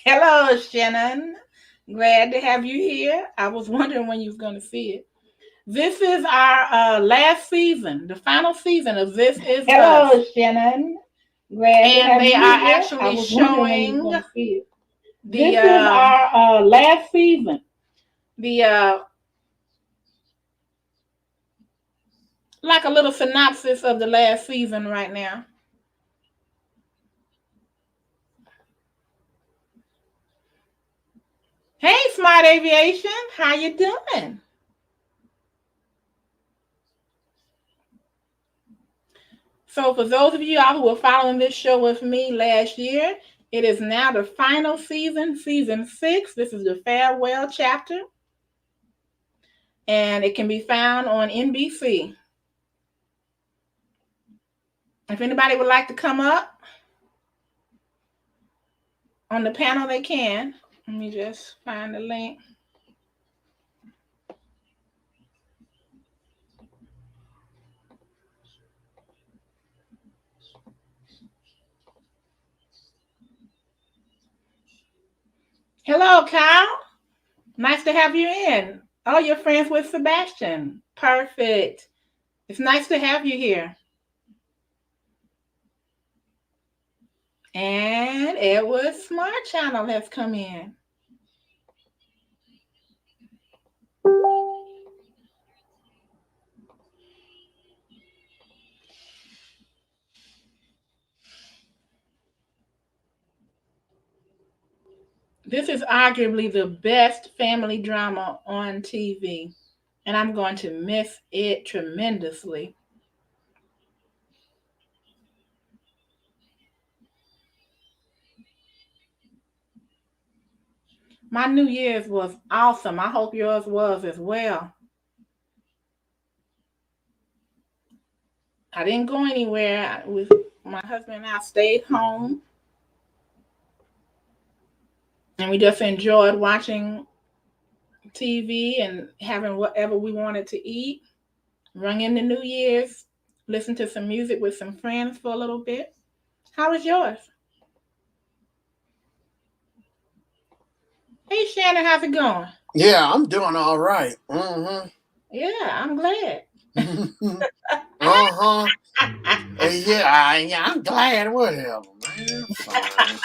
Hello, Shannon. Glad to have you here. I was wondering when you was going to see it. This is our last season, the final season of This Is Us. Hello, Shannon. Glad to And have they you are here. I actually was wondering when you were showing going to see it. the This is our last season. the like a little synopsis of the last season right now. Hey, Smart Aviation, how you doing? So, for those of you all who were following this show with me last year, it is now the final season, season 6. This is the farewell chapter, and it can be found on NBC. If anybody would like to come up on the panel, they can. Let me just find the link. Hello, Kyle. Nice to have you in. Oh, you're friends with Sebastian. Perfect. It's nice to have you here. And Edward Smart Channel has come in. This is arguably the best family drama on TV, and I'm going to miss it tremendously. My New Year's was awesome. I hope yours was as well. I didn't go anywhere. With my husband and I stayed home, and we just enjoyed watching TV and having whatever we wanted to eat. Rung in the New Year's, listen to some music with some friends for a little bit. How was yours? Hey Shannon, how's it going? Yeah, I'm doing all right. Mm-hmm. Yeah, I'm glad. uh-huh. Yeah, I'm glad. Whatever, man. Fine.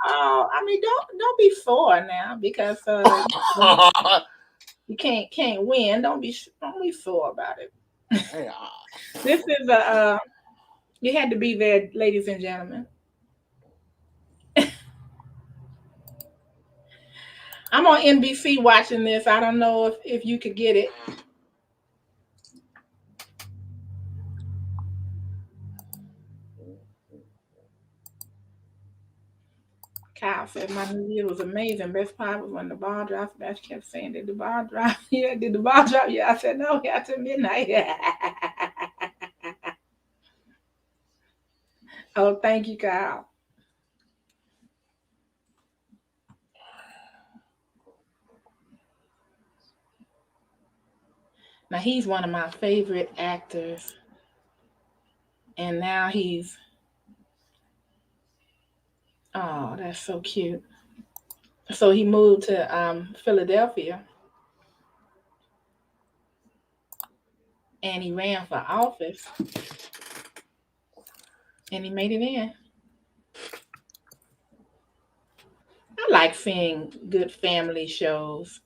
Oh, I mean, don't be sore now because when you can't win. Don't be sore about it. Yeah. This is a you had to be there, ladies and gentlemen. I'm on NBC watching this. I don't know if you could get it. Kyle said my New Year was amazing. Best part was when the ball dropped. Bash kept saying, "Did the ball drop? Yeah, did the ball drop? Yeah." I said, "No, yeah, to midnight." Oh, thank you, Kyle. Now he's one of my favorite actors, and now he's oh, that's so cute. So he moved to Philadelphia, and he ran for office, and he made it in. I like seeing good family shows.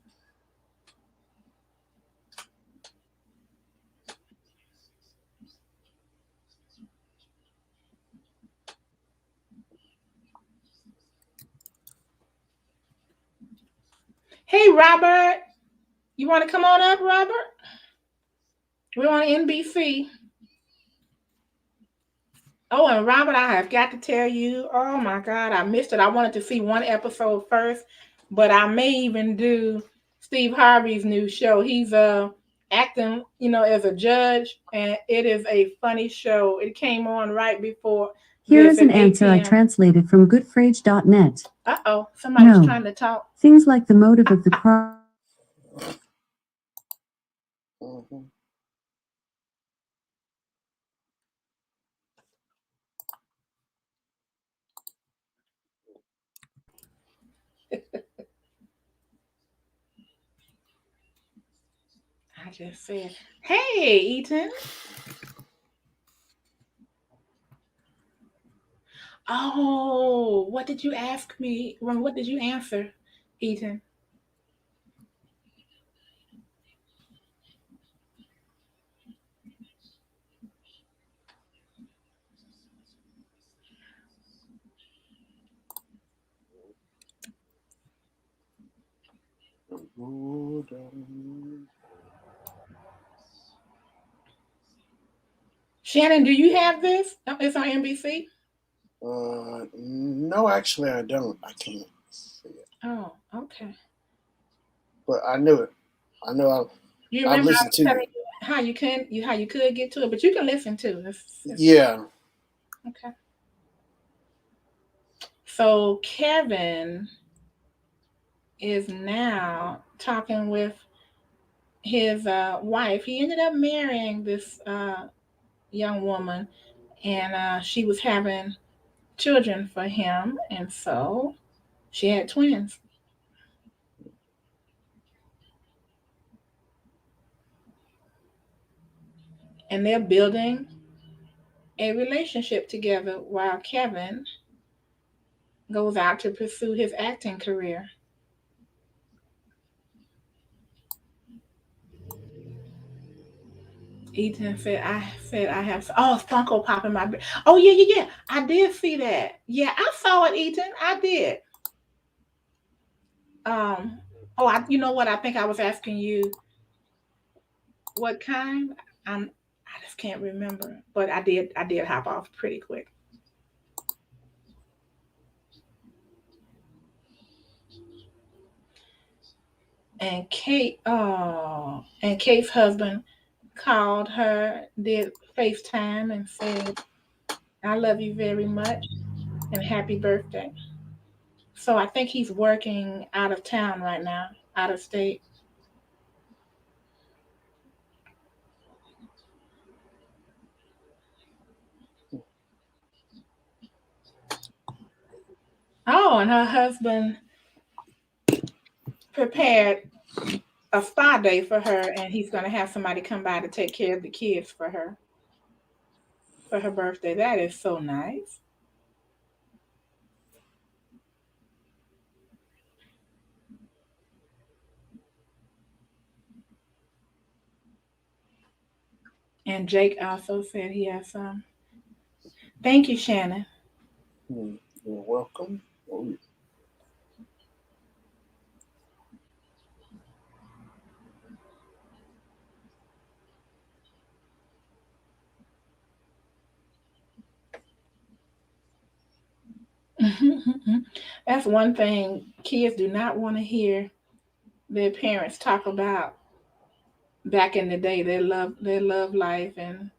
Hey, Robert, you want to come on up, Robert? We're on NBC. Oh, and Robert, I have got to tell you, oh my God, I missed it. I wanted to see one episode first, but I may even do Steve Harvey's new show. He's acting, as a judge, and it is a funny show. It came on right before Here this is an at 8 answer I p.m. translated from goodphrase.net. Uh-oh, somebody's No. trying to talk. Things like the motive of the crime. Mhm. just said, hey, Ethan. Oh, what did you ask me? What did you answer, Ethan? Shannon, do you have this? It's on NBC. No, actually, I don't. I can't see it. Oh, okay. But I knew it. I know. You I've remember I listened was to telling you. you how you could get to it, but you can listen too. Yeah. Okay. So Kevin is now talking with his wife. He ended up marrying this young woman, and she was having children for him, and so she had twins. And they're building a relationship together while Kevin goes out to pursue his acting career. Ethan said I have Funko Pop in my bed. Oh yeah. I did see that. Yeah, I saw it, Ethan. I did. Um you know what? I think I was asking you what kind. I just can't remember. But I did hop off pretty quick. And Kate's husband called her, did FaceTime and said, I love you very much and happy birthday. So I think he's working out of town right now, out of state. Oh, and her husband prepared a spa day for her, and he's going to have somebody come by to take care of the kids for her birthday. That is so nice. And Jake also said he has some. Thank you, Shannon. You're welcome. Oh, That's one thing kids do not want to hear their parents talk about back in the day, their love life and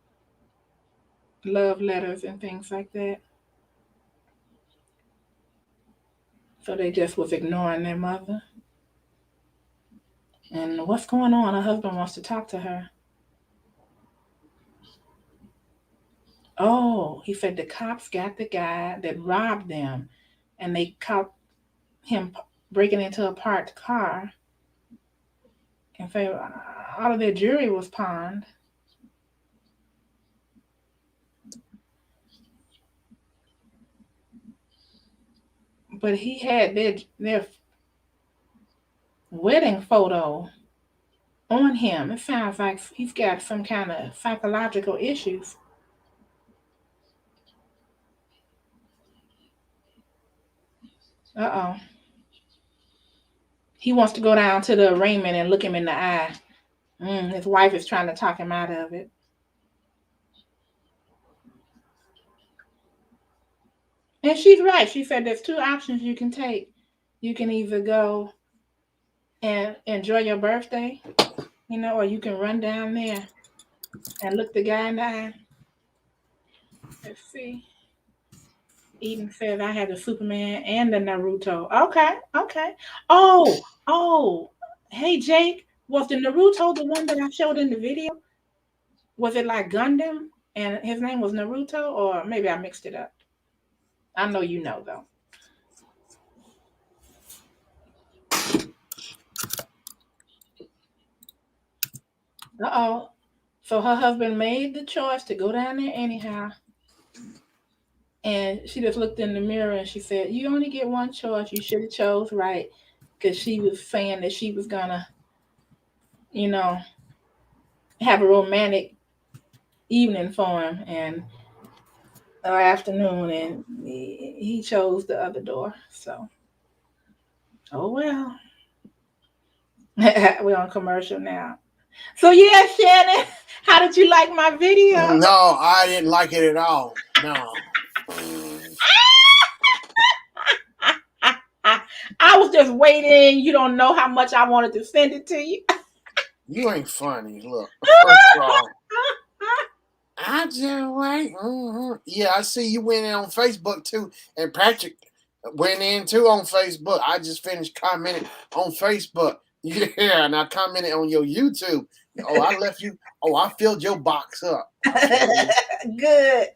love letters and things like that. So they just was ignoring their mother. And what's going on? Her husband wants to talk to her. Oh, he said the cops got the guy that robbed them, and they caught him breaking into a parked car. And say all of their jewelry was pawned. But he had their wedding photo on him. It sounds like he's got some kind of psychological issues. Uh oh. He wants to go down to the arraignment and look him in the eye. His wife is trying to talk him out of it. And she's right. She said there's two options you can take. You can either go and enjoy your birthday, or you can run down there and look the guy in the eye. Let's see. Eden says I had the Superman and the Naruto. Okay. Oh. Hey, Jake, was the Naruto the one that I showed in the video? Was it like Gundam and his name was Naruto, or maybe I mixed it up? I know you know though. Uh-oh. So her husband made the choice to go down there anyhow. And she just looked in the mirror and she said, "You only get one choice. You should have chose right." Because she was saying that she was gonna, you know, have a romantic evening for him and or afternoon, and he chose the other door. So, oh well. We're on commercial now. So yeah, Shannon, how did you like my video? No, I didn't like it at all. No. I was just waiting. You don't know how much I wanted to send it to you. You ain't funny. Look, first of all, I just wait. Yeah, I see you went in on Facebook too, and Patrick went in too on Facebook. I just finished commenting on Facebook. Yeah, and I commented on your YouTube. Oh, I left you. Oh, I filled your box up. Good.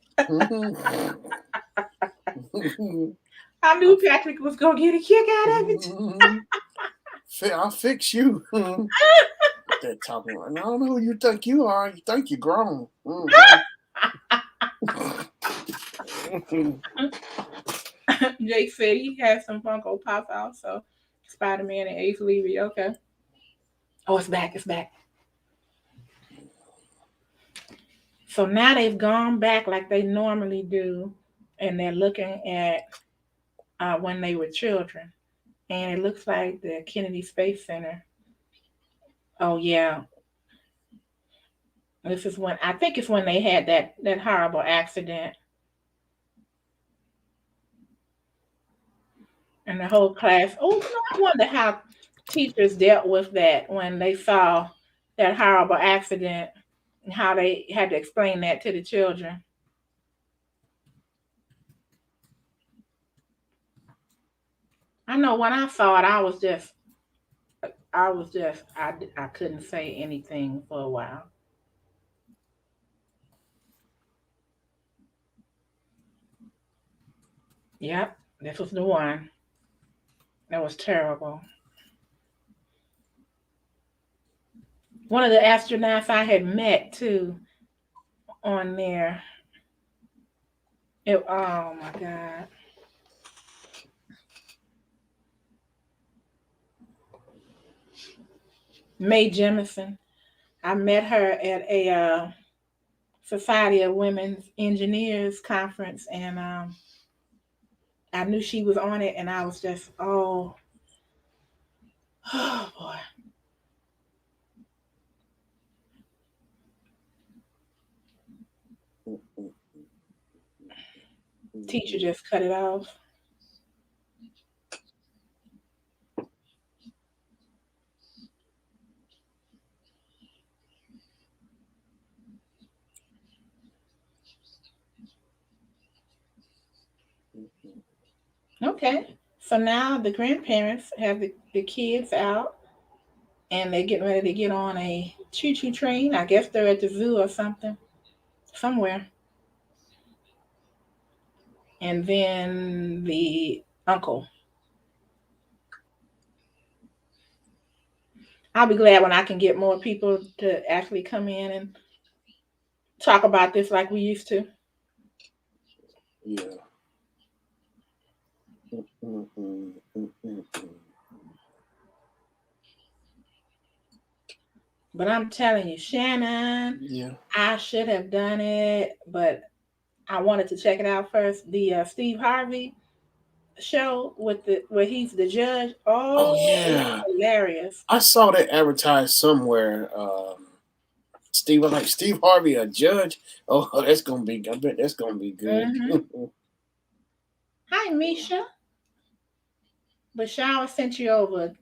I knew Patrick was gonna get a kick out of it. I'll fix you. They're talking about. I don't know who you think you are. You think you're grown. Jake said he has some Funko Pop out, so Spider-Man and Ace Levy. Okay. Oh, it's back. It's back. So now they've gone back like they normally do, and they're looking at when they were children. And it looks like the Kennedy Space Center. Oh, yeah. This is when, I think it's when they had that horrible accident. And the whole class. Oh, I wonder how teachers dealt with that when they saw that horrible accident and how they had to explain that to the children. I know when I saw it, I couldn't say anything for a while. Yep, this was the one. That was terrible. One of the astronauts I had met too on there. Oh my God. Mae Jemison. I met her at a Society of Women's Engineers conference, and I knew she was on it, and I was just, oh boy. Teacher just cut it off. Okay. So now the grandparents have the kids out, and they're getting ready to get on a choo-choo train. I guess they're at the zoo or something, somewhere. And then the uncle. I'll be glad when I can get more people to actually come in and talk about this like we used to. Yeah. But I'm telling you, Shannon, Yeah. I should have done it, but I wanted to check it out first. The Steve Harvey show where he's the judge. Oh yeah, hilarious! I saw that advertised somewhere. Steve Harvey, a judge. Oh, that's gonna be. I bet that's gonna be good. Mm-hmm. Hi, Misha. Bashawa sent you over.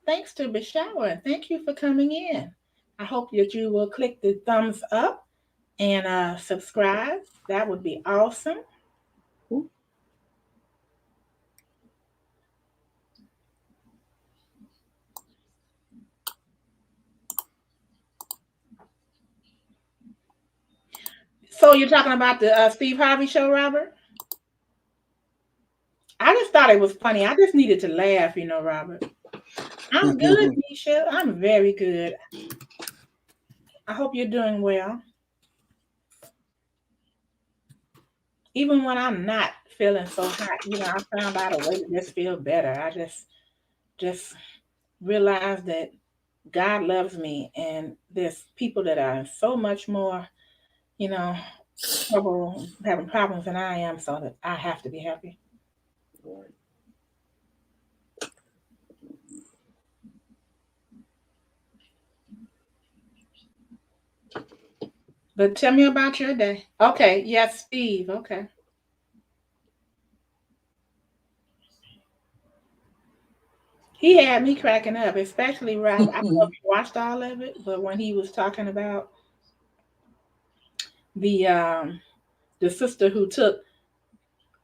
Thanks to Bashawa. Thank you for coming in. I hope that you will click the thumbs up and subscribe. That would be awesome. So you're talking about the Steve Harvey show, Robert? I just thought it was funny. I just needed to laugh, Robert. I'm good, Misha. I'm very good. I hope you're doing well. Even when I'm not feeling so hot, I found out a way to just feel better. I just realized that God loves me, and there's people that are so much more, you know, trouble having problems than I am, so that I have to be happy. Right. But tell me about your day. Okay, yes, Steve. Okay. He had me cracking up, especially Rob. I don't know if you watched all of it, but when he was talking about the um the sister who took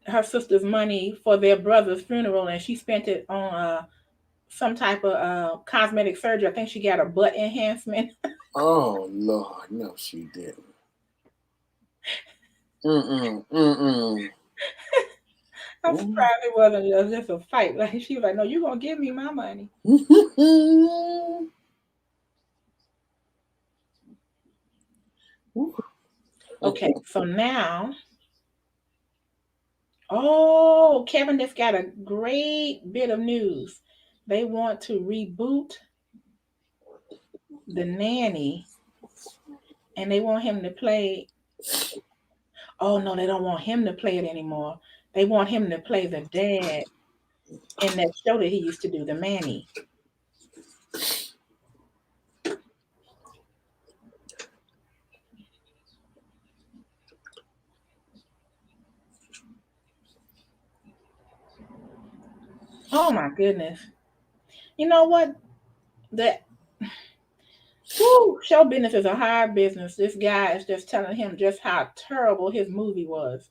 her sister's money for their brother's funeral and she spent it on some type of cosmetic surgery. I think she got a butt enhancement. Oh Lord, no, she didn't. Mm-mm. I'm surprised it wasn't just a fight. Like she was like, "No, you're gonna give me my money." Okay, so now, Kevin just got a great bit of news. They want to reboot The Nanny, and they want him to play. Oh no, they don't want him to play it anymore. They want him to play the dad in that show that he used to do, The Manny. Oh my goodness. You know what? That show business is a hard business. This guy is just telling him just how terrible his movie was.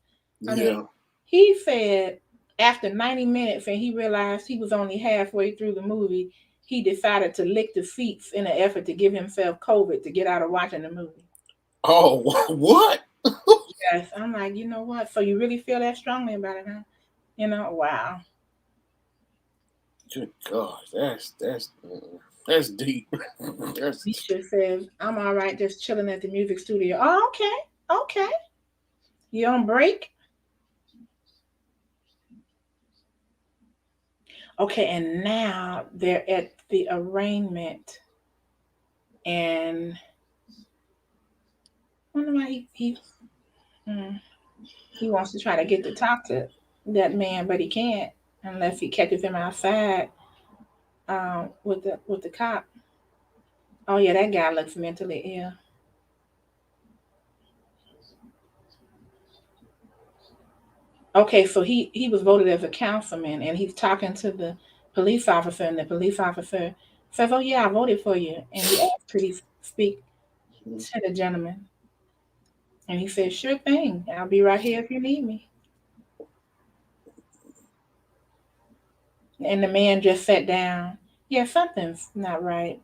I mean, Yeah. he said after 90 minutes and he realized he was only halfway through the movie, he decided to lick the seats in an effort to give himself COVID to get out of watching the movie. Oh, what? Yes, I'm like, you know what? So you really feel that strongly about it, huh? Wow. Good God, that's deep. That's Misha says, I'm all right, just chilling at the music studio. Oh, okay. Okay. You on break? Okay, and now they're at the arraignment, and I wonder why he wants to try to get to talk to that man, but he can't unless he catches him outside with the cop. Oh yeah, that guy looks mentally ill. Okay, so he was voted as a councilman, and he's talking to the police officer, and the police officer says, "Oh yeah, I voted for you." And he asks, "Could he speak to the gentleman?" And he said, "Sure thing. I'll be right here if you need me." And the man just sat down. Yeah, something's not right.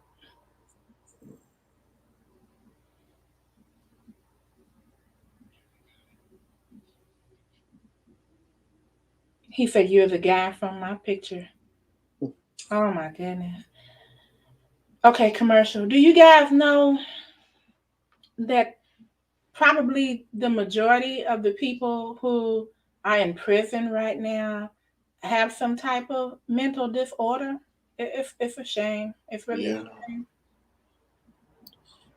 He said, "You're the guy from my picture." Oh my goodness. Okay, commercial. Do you guys know that probably the majority of the people who are in prison right now have some type of mental disorder? It's a shame. It's really a yeah, shame.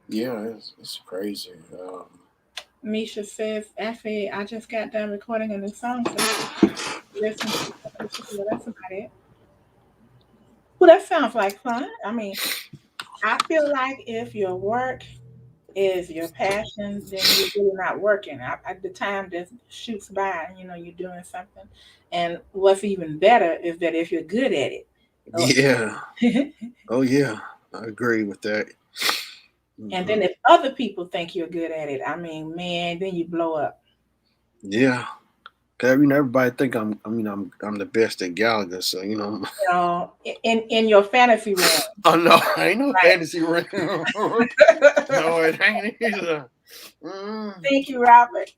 yeah, it's crazy. Misha says, actually, I just got done recording a new song, so listen to well, that's about it. Well, that sounds like fun. I mean, I feel like if your work is your passion, then you're really not working. The time just shoots by, and you're doing something. And what's even better is that if you're good at it, Yeah. Oh yeah, I agree with that. and then if other people think you're good at it, I mean, man, then you blow up. Yeah. Everybody think I'm the best at Gallagher, so In your fantasy realm. Oh no, ain't no Right. fantasy realm. No, it ain't either. Thank you, Robert.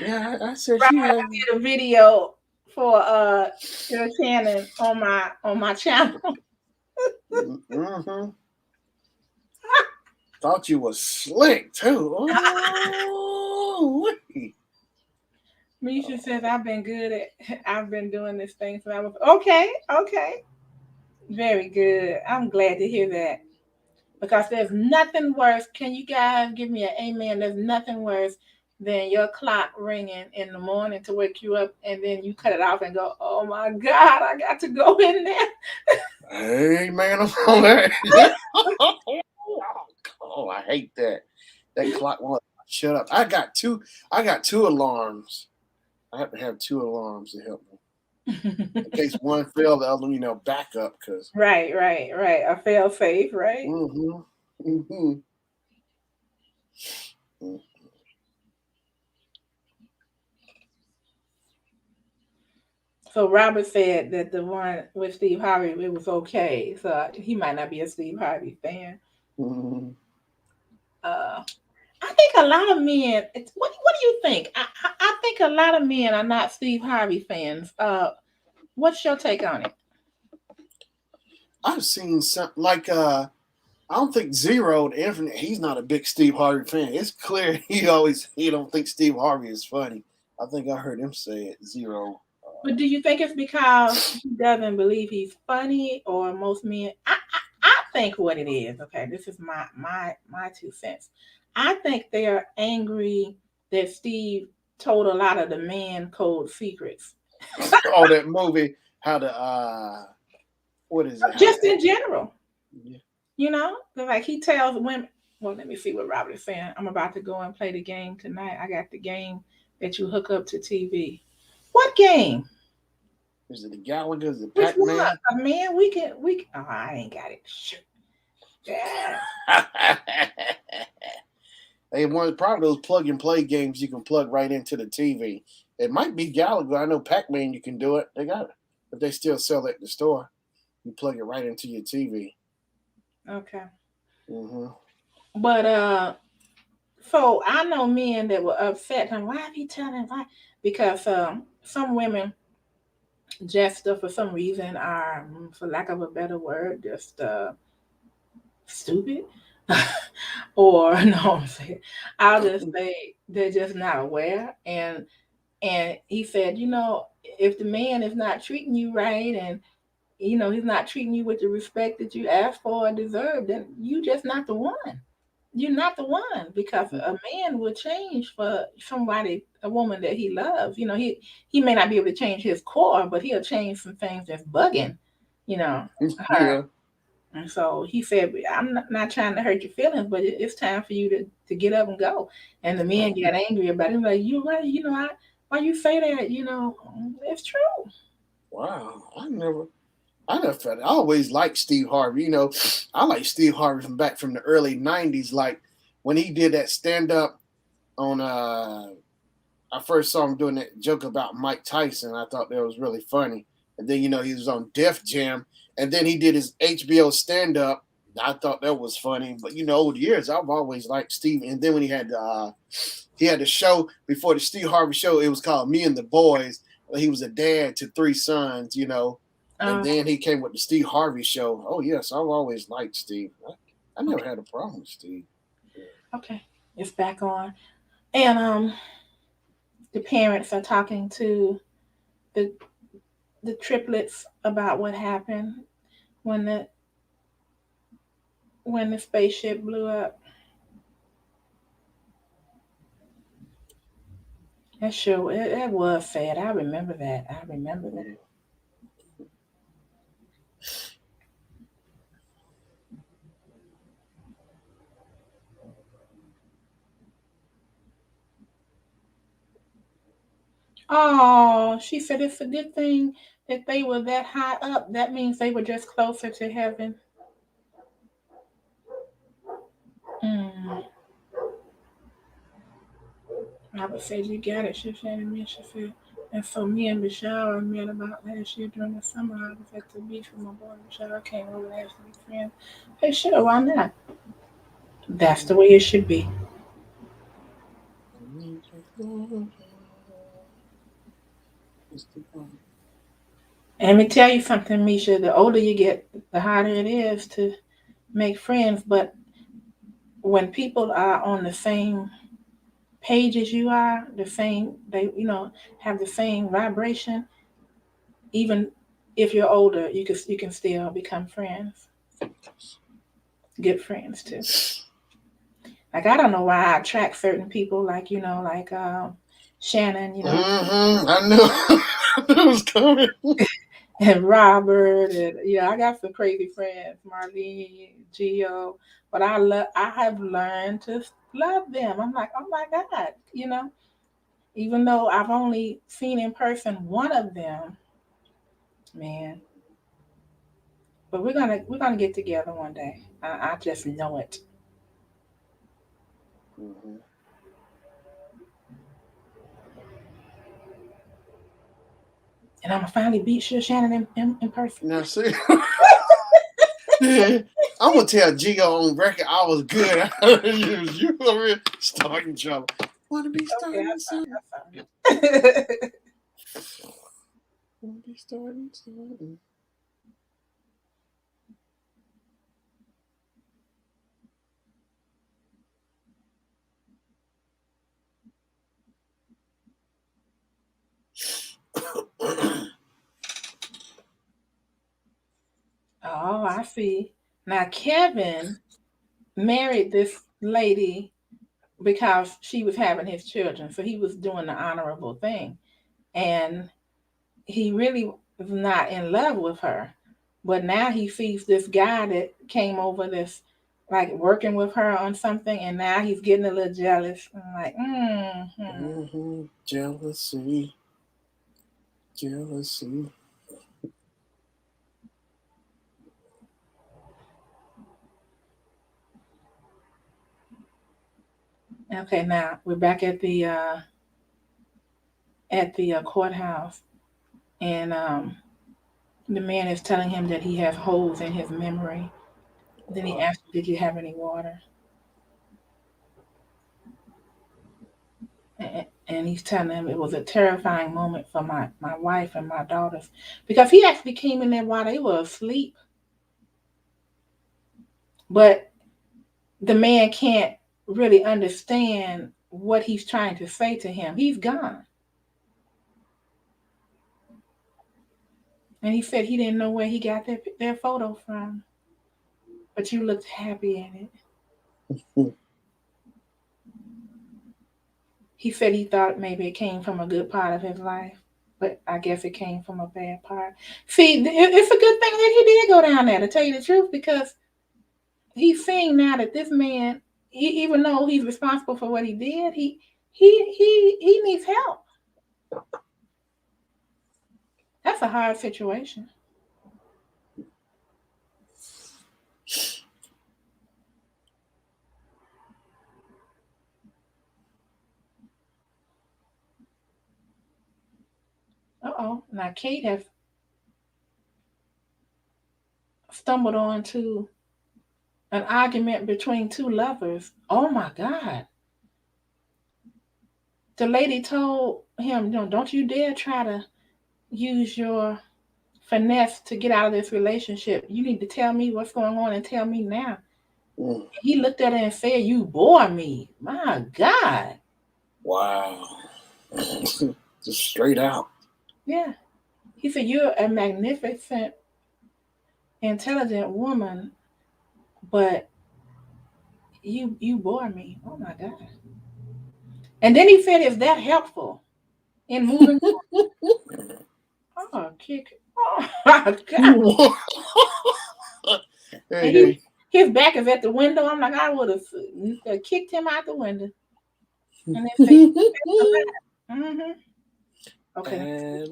Yeah, I said Robert, she I has. did a video for Shannon on my channel. Mm-hmm. Thought you was slick too. Oh, Misha says I've been good at I've been doing this thing since I was okay. Very good. I'm glad to hear that. Because there's nothing worse. Can you guys give me an amen? There's nothing worse than your clock ringing in the morning to wake you up and then you cut it off and go, oh my God, I got to go in there. hey man, I'm on that. Yeah. Oh, I hate that. That clock won't shut up. I got two alarms. I have to have two alarms to help me. In case one fail, the other one, back up because Right. A fail safe, right? mm-hmm. Mm-hmm. So Robert said that the one with Steve Harvey, it was okay. So he might not be a Steve Harvey fan. Mm-hmm. I think a lot of men. What do you think? I think a lot of men are not Steve Harvey fans. What's your take on it? I've seen something like I don't think Zero the Infinite. He's not a big Steve Harvey fan. It's clear he don't think Steve Harvey is funny. I think I heard him say it. Zero. But do you think it's because he doesn't believe he's funny, or most men? I think what it is. Okay, this is my 2 cents. I think they are angry that Steve told a lot of the man code secrets. Oh, that movie. How to what is it? Just in general. Yeah. Like he tells women. Well, let me see what Robert is saying. I'm about to go and play the game tonight. I got the game that you hook up to TV. What game? Is it the Gallagher? Is it Which Pac-Man? one? Man, we can. Oh, I ain't got it. Shoot. Yeah. They want probably those plug and play games you can plug right into the TV. It might be Gallagher. I know Pac-Man you can do it. They got it, but they still sell it at the store. You plug it right into your TV. Okay. Mm-hmm. But so I know men that were upset. And why are you telling why? Because some women just for some reason are, for lack of a better word, just stupid. Or no, I'll just say they're just not aware. And he said, if the man is not treating you right, and he's not treating you with the respect that you asked for or deserve, then you just not the one. You're not the one, because a man will change for a woman that he loves. He may not be able to change his core, but he'll change some things that's bugging, her. Yeah. And so he said, I'm not trying to hurt your feelings, but it's time for you to get up and go. And the men get angry about it. Like, why you say that? It's true. Wow. I never felt it. I always liked Steve Harvey. I like Steve Harvey from the early 90s. Like when he did that stand-up on I first saw him doing that joke about Mike Tyson. I thought that was really funny. And then, he was on Def Jam. And then he did his HBO stand-up. I thought that was funny. But, over the years, I've always liked Steve. And then when he had the show before the Steve Harvey show, it was called Me and the Boys. He was a dad to 3 sons, And then he came with the Steve Harvey show. Oh, yes, I've always liked Steve. I never had a problem with Steve. Okay, it's back on. And the parents are talking to the triplets about what happened when the spaceship blew up. That sure it was sad. I remember that. Oh, she said it's a good thing that they were that high up. That means they were just closer to heaven. Robert said, you got it. She said, and so me and Michelle met about last year during the summer. I was at the beach with my boy Michelle. Came over last week, friends. Hey, sure, why not? That's the way it should be. And let me tell you something, Misha. The older you get, the harder it is to make friends. But when people are on the same page as you are, they have the same vibration. Even if you're older, you can still become friends, good friends too. Like I don't know why I attract certain people, like Shannon, I knew it was coming. and Robert, and I got some crazy friends, Marlene, Gio, but I have learned to love them. I'm like, oh my God, even though I've only seen in person one of them, man. But we're gonna get together one day. I just know it. Mm-hmm. And I'm gonna finally beat Shannon in person. Now see, I'm gonna tell Gio on record I was good. you over here starting trouble. Want to be starting something? Want to be starting something? Oh, I see. Now Kevin married this lady because she was having his children, so he was doing the honorable thing, and he really was not in love with her. But now he sees this guy that came over this, like working with her on something, and now he's getting a little jealous. I'm like, Jealousy. Okay, now we're back at the courthouse, and the man is telling him that he has holes in his memory. Then he asked, "Did you have any water?" And he's telling him it was a terrifying moment for my wife and my daughters, because he actually came in there while they were asleep. But the man can't really understand what he's trying to say to him. He's gone. And he said he didn't know where he got their photo from. But you looked happy in it. He said he thought maybe it came from a good part of his life, but I guess it came from a bad part. See, it's a good thing that he did go down there, to tell you the truth, because he's seeing now that this man, even though he's responsible for what he did, he needs help. That's a hard situation. Uh-oh. Now Kate has stumbled onto an argument between two lovers. Oh my God. The lady told him, don't you dare try to use your finesse to get out of this relationship. You need to tell me what's going on and tell me now. Mm. He looked at her and said, "You bore me." My God. Wow. Just straight out. Yeah. He said, "You're a magnificent, intelligent woman, but you bore me." Oh my God. And then he said, "Is that helpful in moving?" Oh, kick. Oh my God. Hey. His back is at the window. I'm like, I would have kicked him out the window. And then say, okay.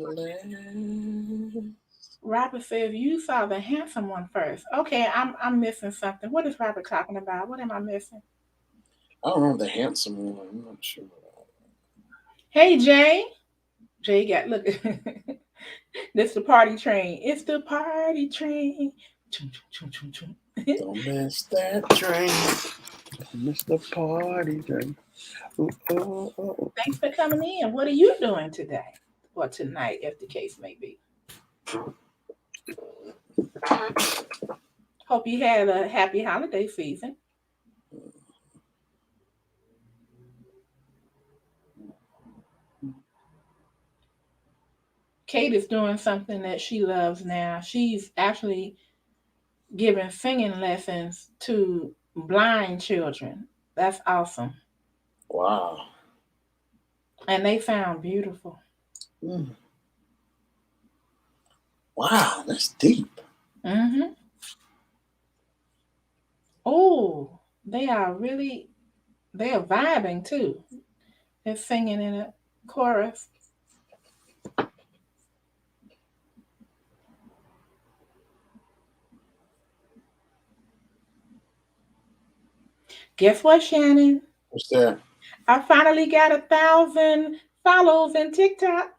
Robert says, "You saw the handsome one first." Okay, I'm missing something. What is Robert talking about? What am I missing? I don't know, the handsome one. I'm not sure. Hey, Jay. Jay got, look. This the party train. It's the party train. Don't miss that train. Don't miss the party train. Thanks for coming in. What are you doing today or tonight, if the case may be? Hope you had a happy holiday season. Kate is doing something that she loves now. She's actually giving singing lessons to blind children. That's awesome. Wow. And they sound beautiful. Mm. Wow, that's deep. Mm-hmm. Oh, they are vibing too. They're singing in a chorus. Guess what, Shannon? What's that? I finally got 1,000 follows in TikTok.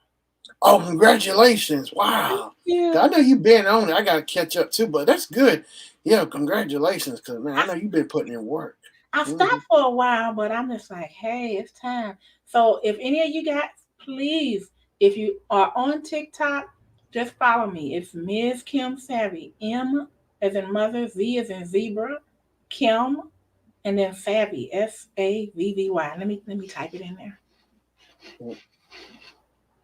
Oh, congratulations. Wow. Yeah. I know you've been on it. I got to catch up too, but that's good. Yeah, congratulations. Because, man, I know you've been putting in work. I stopped for a while, but I'm just like, hey, it's time. So if any of you guys, please, if you are on TikTok, just follow me. It's Ms. Kim Savvy. M as in mother, Z as in zebra, Kim, and then Savvy. Savvy. Let me type it in there.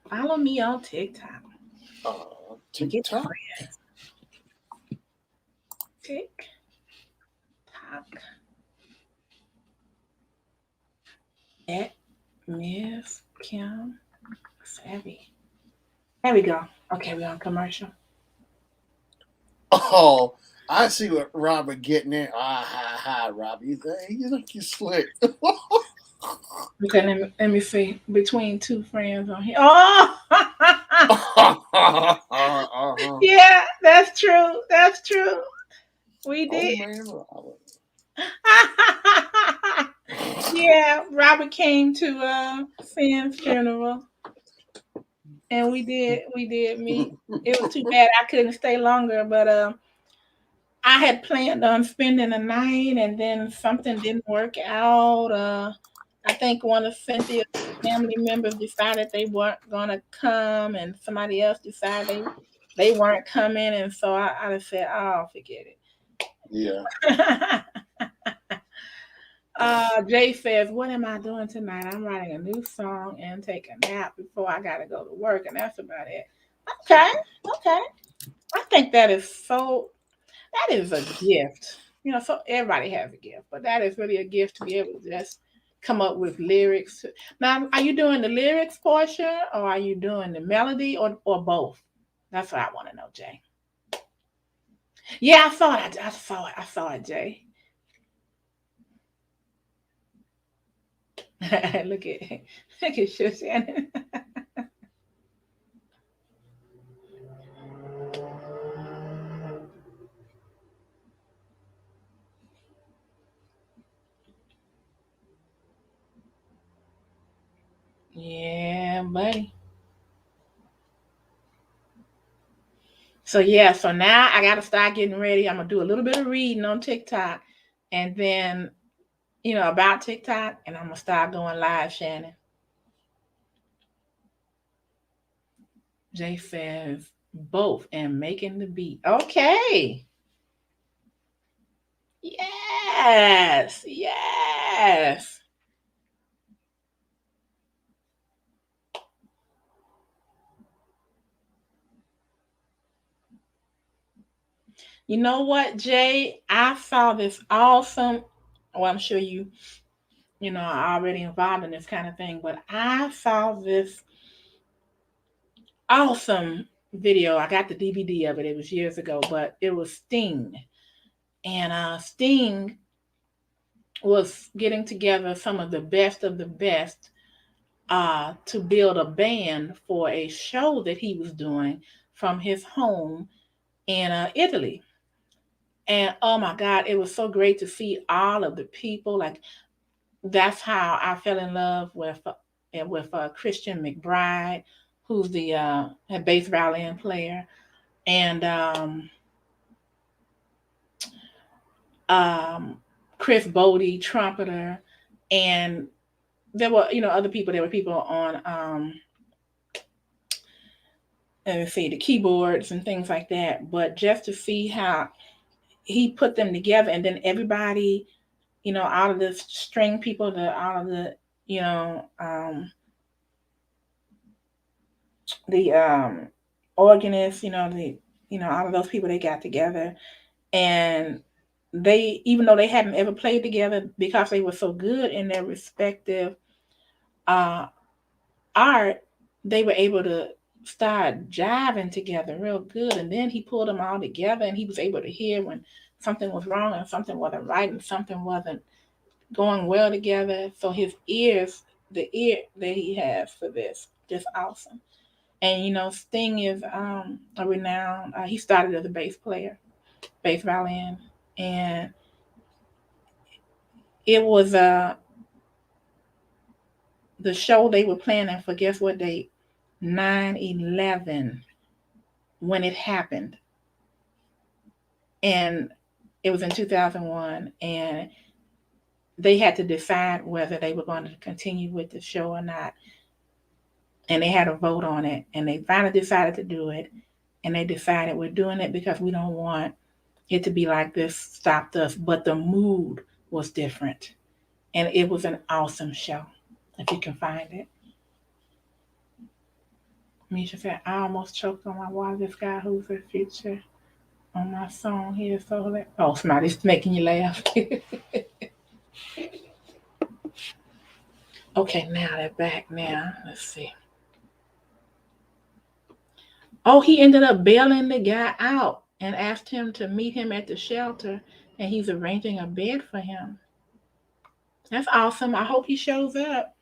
Follow me on TikTok. TikTok. TikTok. At Ms. Kim Savvy. There we go. Okay, we're on commercial. Oh, I see what Robert getting at. Hi, Robert. You think you slick. Okay, let me see. Between two friends on here. Oh! Yeah, that's true. That's true. We did. Oh, man, Robert. Yeah, Robert came to Sam's funeral. And we did meet. It was too bad I couldn't stay longer, but I had planned on spending the night, and then something didn't work out. I think one of Cynthia's family members decided they weren't gonna come, and somebody else decided they weren't coming, and so I just said, "Oh, forget it." Yeah. Jay says, "What am I doing tonight? I'm writing a new song and take a nap before I gotta go to work," and that's about it. Okay. I think that is a gift. So everybody has a gift, but that is really a gift to be able to just come up with lyrics. Now, are you doing the lyrics portion, or are you doing the melody, or both? That's what I want to know, Jay. Yeah, I saw it. I saw it, Jay. Look at Shannon. Yeah, buddy. So now I gotta start getting ready. I'm gonna do a little bit of reading on TikTok, and then about TikTok, and I'm gonna start going live, Shannon. Jay says both and making the beat. Okay. Yes. You know what, Jay? I saw this awesome. Well, I'm sure you are already involved in this kind of thing, but I saw this awesome video. I got the DVD of it. It was years ago, but it was Sting. And Sting was getting together some of the best to build a band for a show that he was doing from his home in Italy. And oh my God, it was so great to see all of the people. Like, that's how I fell in love with Christian McBride, who's the bass violin player, and Chris Bodie, trumpeter, and there were other people. There were people on the keyboards and things like that. But just to see how he put them together, and then everybody, out of the string people, out of the, the organists, all of those people, they got together, and they, even though they hadn't ever played together, because they were so good in their respective art, they were able to start jiving together real good. And then he pulled them all together, and he was able to hear when something was wrong and something wasn't right and something wasn't going well together. So his ears, the ear that he has for this, just awesome. And Sting is a renowned. He started as a bass player, bass violin, and it was the show they were planning for. Guess what date? 9/11, when it happened, and it was in 2001, and they had to decide whether they were going to continue with the show or not. And they had a vote on it, and they finally decided to do it. And they decided, we're doing it because we don't want it to be like this stopped us. But the mood was different, and it was an awesome show, if you can find it. Misha said, I almost choked on my water. This guy who's a feature on my song here. So oh, somebody's making you laugh. Okay, now they're back now. Let's see. Oh, he ended up bailing the guy out and asked him to meet him at the shelter, and he's arranging a bed for him. That's awesome. I hope he shows up.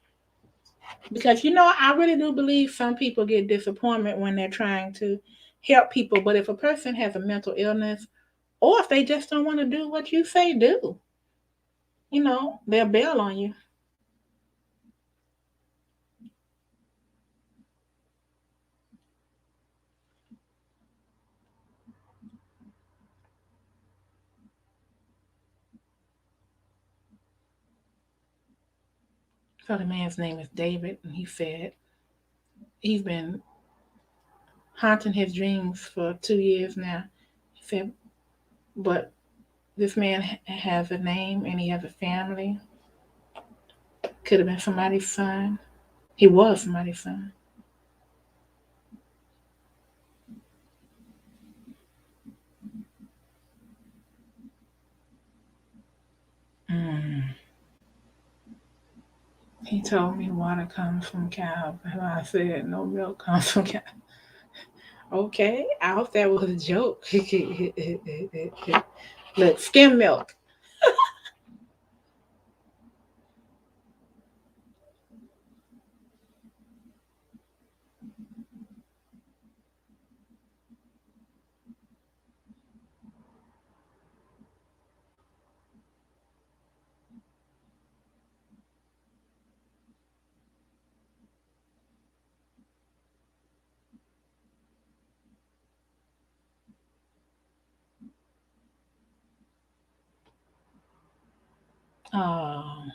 Because, I really do believe some people get disappointment when they're trying to help people. But if a person has a mental illness, or if they just don't want to do what you say do, they'll bail on you. So the man's name is David, and he said he's been haunting his dreams for 2 years now. He said, but this man has a name and he has a family. Could have been somebody's son. He was somebody's son. He told me water comes from cows. And I said, no milk comes from cows. Okay, I hope that was a joke. Look, skim milk. Oh.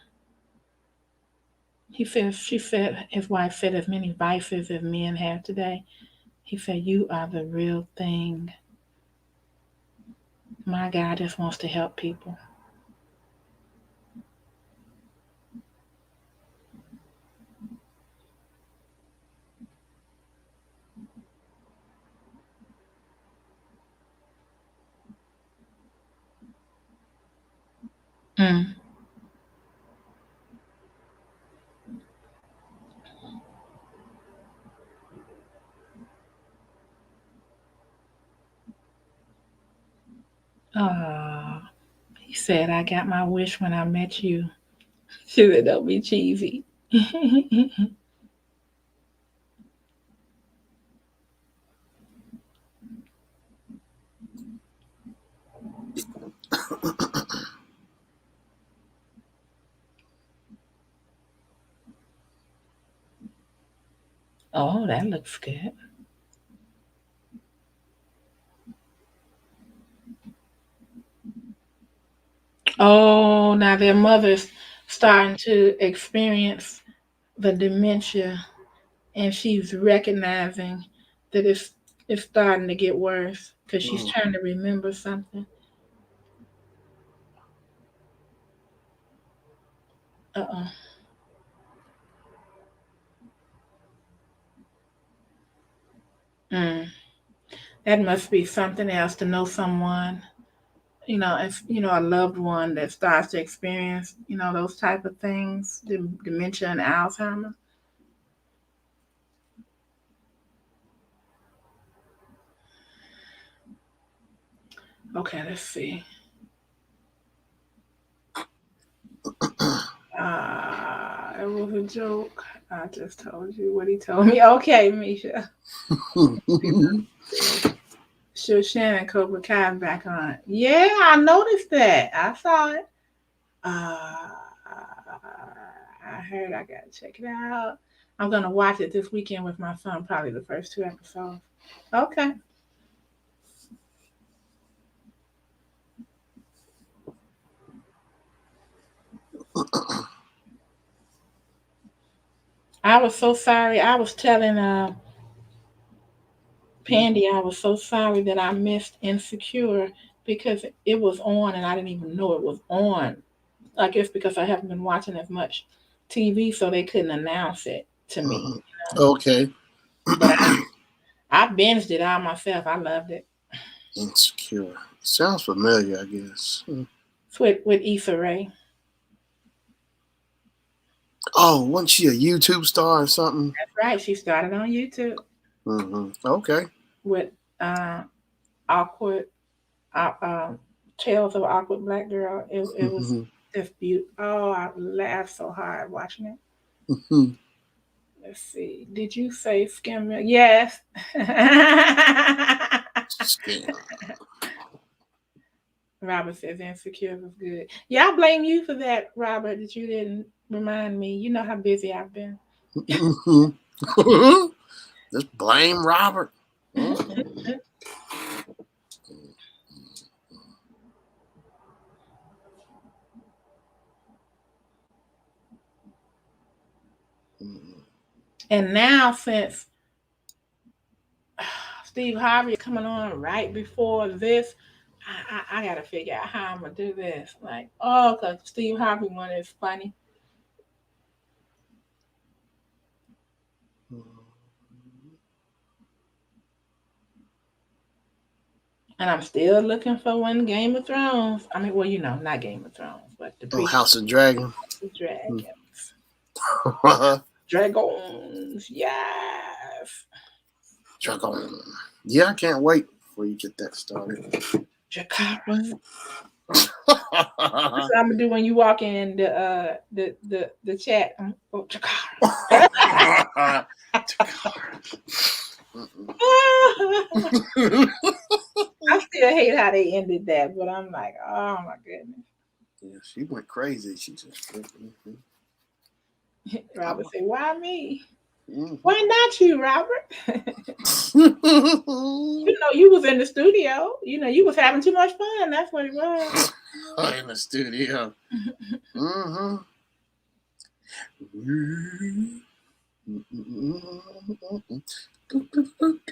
She said, his wife said, as many vices as men have today. He said, you are the real thing. My God just wants to help people. Mm. He said, I got my wish when I met you. She said, don't be cheesy. Oh, that looks good. Oh, now their mother's starting to experience the dementia, and she's recognizing that it's It's starting to get worse because she's Mm. trying to remember something. Uh-oh. Mm. That must be something else to know someone, if a loved one that starts to experience, those type of things, dementia and Alzheimer. Okay, let's see. It was a joke. I just told you what he told me. Okay, Misha. Sure, Shannon Cobra Kai back on. Yeah, I noticed that. I saw it. I heard I gotta check it out. I'm gonna watch it this weekend with my son, probably the first 2 episodes. Okay. I was so sorry. I was telling Pandy I was so sorry that I missed Insecure because it was on and I didn't even know it was on. I guess because I haven't been watching as much TV, so they couldn't announce it to me. Okay. But I binged it all myself. I loved it. Insecure. Sounds familiar, I guess. It's with Issa Rae. Oh, wasn't she a YouTube star or something? That's right. She started on YouTube Okay. with awkward Tales of Awkward Black Girl. It was just beautiful. Oh, I laughed so hard watching it. Let's see. Did you say Skim Milk? Yes. Robert says Insecure was good. Yeah, I blame you for that, Robert, that you didn't remind me. You know how busy I've been. Just blame Robert. And now, since Steve Harvey is coming on right before this, I got to figure out how I'm going to do this. Like, because Steve Harvey one is funny. And I'm still looking for one Game of Thrones. I mean, well, not Game of Thrones, but the House of Dragon. Dragons. Dragons, yes. Dragon. Yeah, I can't wait before you get that started. Jakara. That's what I'm gonna do when you walk in the chat. Jakara. I still hate how they ended that, but I'm like, oh my goodness. Yeah, she went crazy. She just. Robert said, "Why me? Why not you, Robert? You was in the studio. You was having too much fun. That's what it was. In the studio.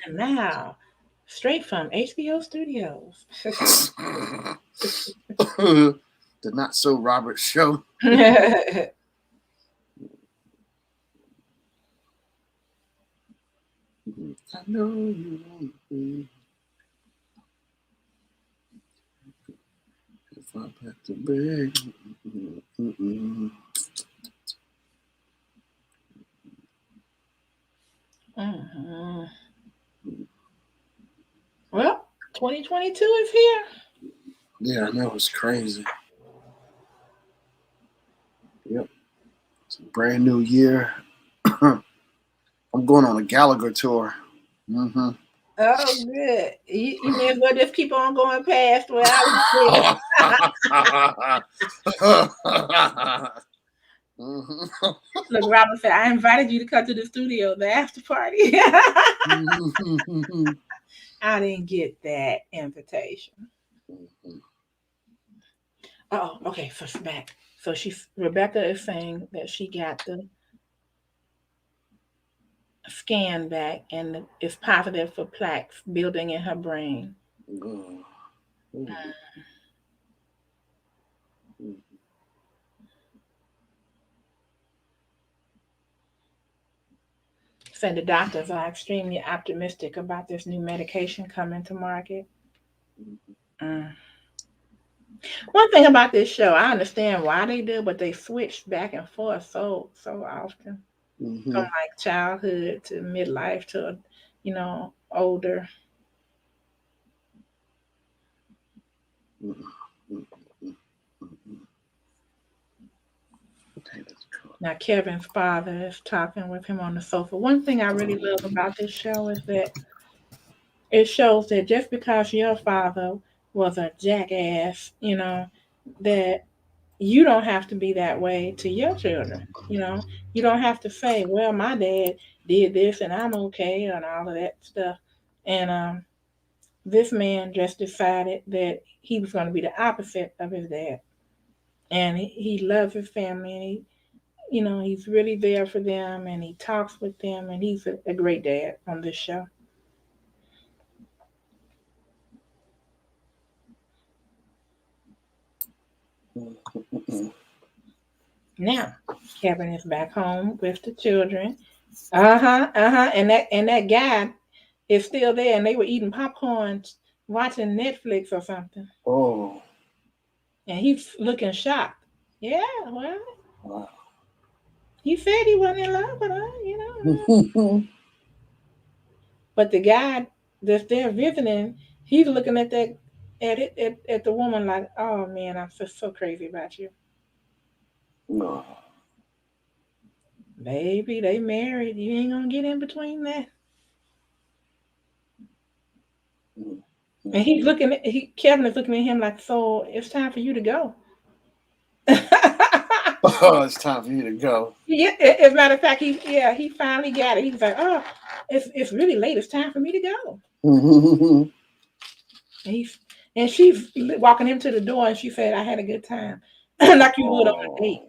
And now, straight from HBO Studios. The Not So Robert Show. I know you want me. If I have to beg. Well, 2022 is here. Yeah, I know, it's crazy. Yep. It's a brand new year. I'm going on a Gallagher tour. Oh, good. You may as well just keep on going past where I was. Look, Robert said, I invited you to come to the studio, the after party. I didn't get that invitation. Oh, okay. So she's back. So Rebecca is saying that she got the scan back, and it's positive for plaques building in her brain. Mm. Mm. Mm. So the doctors are extremely optimistic about this new medication coming to market. Mm. One thing about this show, I understand why they do, but they switch back and forth so often, from Mhm. like childhood to midlife to, older. Mm. Mm. Mm. Mm. Okay, that's cool. Now Kevin's father is talking with him on the sofa. One thing I really love about this show is that it shows that just because your father was a jackass, that you don't have to be that way to your children. You don't have to say, well, my dad did this and I'm okay and all of that stuff. And this man just decided that he was going to be the opposite of his dad. And he loves his family, and he's really there for them, and he talks with them, and he's a great dad on this show. Mm. Now, Kevin is back home with the children. Uh-huh. And that guy is still there, and they were eating popcorn, watching Netflix or something. Oh, And he's looking shocked. Yeah, well, wow. he said he wasn't in love with her. But the guy that's there visiting, he's looking at that at the woman like, oh man, I'm so crazy about you. No. Baby, they married. You ain't gonna get in between that. Mm. And Kevin is looking at him like, so it's time for you to go. Oh, it's time for you to go. Yeah, as a matter of fact, he finally got it. He's like, oh, it's really late. It's time for me to go. Mm. And she's walking him to the door, and she said, I had a good time, like you would on a date.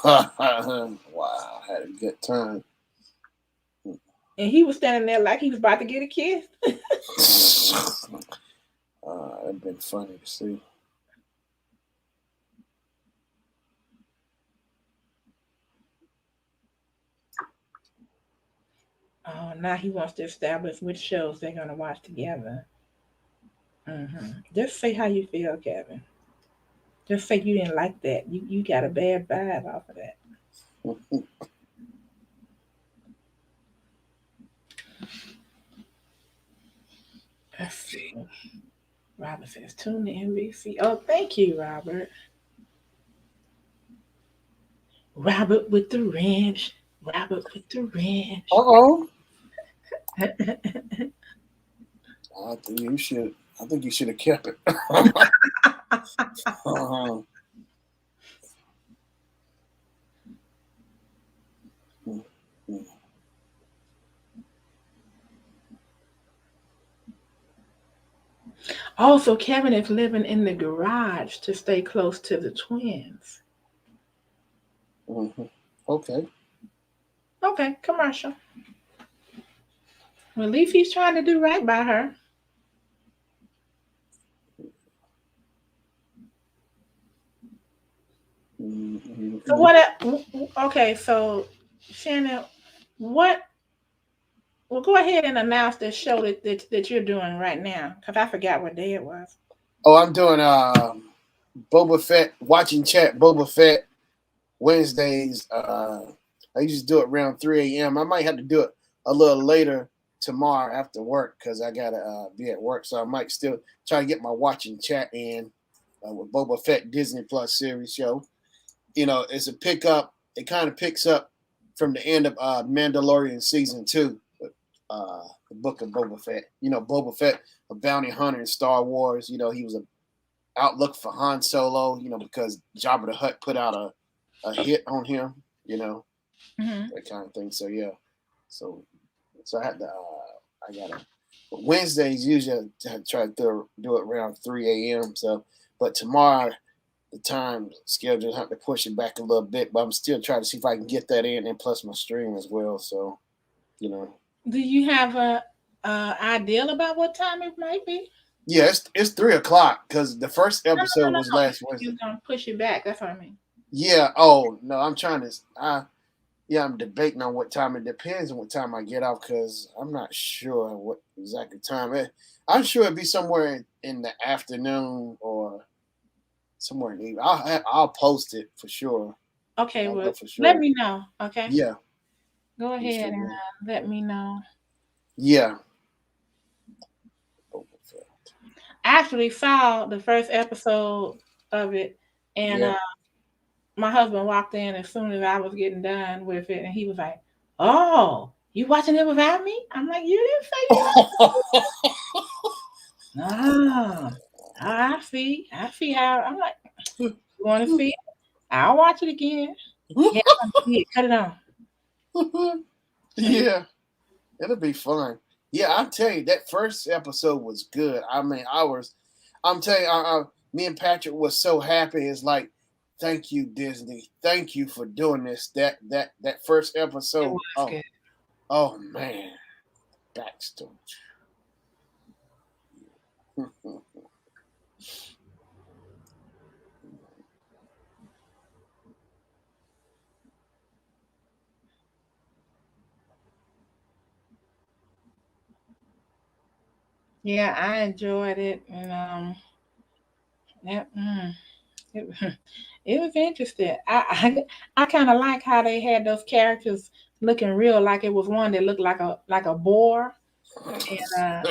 Wow, had a good time. And he was standing there like he was about to get a kiss. It'd been funny to see. Oh, now he wants to establish which shows they're gonna watch together. Just say how you feel, Kevin. Just say you didn't like that. You got a bad vibe off of that. Let's see. Robert says, tune to NBC. Oh, thank you, Robert. Robert with the wrench. Robert with the wrench. Uh-oh. I think you should have kept it. Uh-huh. Also, Kevin is living in the garage to stay close to the twins. Mm-hmm. Okay. Okay, commercial. Well, at least he's trying to do right by her. Mm-hmm. So what? Okay, so Shannon, what? Well, go ahead and announce this show that you're doing right now, because I forgot what day it was. Oh, I'm doing Boba Fett, watching chat Boba Fett Wednesdays. I usually do it around 3 a.m. I might have to do it a little later tomorrow after work because I gotta be at work. So I might still try to get my watching chat in with Boba Fett Disney Plus series show. It's a pickup. It kind of picks up from the end of Mandalorian season 2, the book of Boba Fett. Boba Fett, a bounty hunter in Star Wars. He was a outlook for Han Solo. Because Jabba the Hutt put out a hit on him. That kind of thing. So yeah, so I had to. I gotta. But Wednesdays usually I try to do it around 3 a.m. So, but tomorrow the time schedule I have to push it back a little bit. But I'm still trying to see if I can get that in, and plus my stream as well. So, you know. Do you have a ideal about what time it might be? Yeah, it's 3 o'clock because the first No, episode was no. last Wednesday. You're gonna push it back. That's what I mean. Yeah. Oh no, I'm trying to. Yeah, I'm debating on what time. It depends on what time I get off because I'm not sure what exactly time. I'm sure it'd be somewhere in the afternoon or somewhere in the evening. I'll post it for sure. Okay, I'll well, go for let sure. me know. Okay, Yeah. go We sure ahead and will. let me know. Yeah. I actually saw the first episode of it, and Yeah. my husband walked in as soon as I was getting done with it, and he was like, "Oh, you watching it without me?" I'm like, "You didn't say you." No, I see. I see how. I'm like, "You want to see it? I'll watch it again." Yeah, I want to see it. Cut it on. Yeah. It'll be fun. Yeah, I'll tell you that first episode was good. I mean, I'm telling you, me and Patrick was so happy. It's like, thank you, Disney. Thank you for doing this. That first It episode. was good. Oh man, backstory. Yeah, I enjoyed it, and yeah, it, it was interesting. I kind of like how they had those characters looking real, like it was one that looked like a boar, and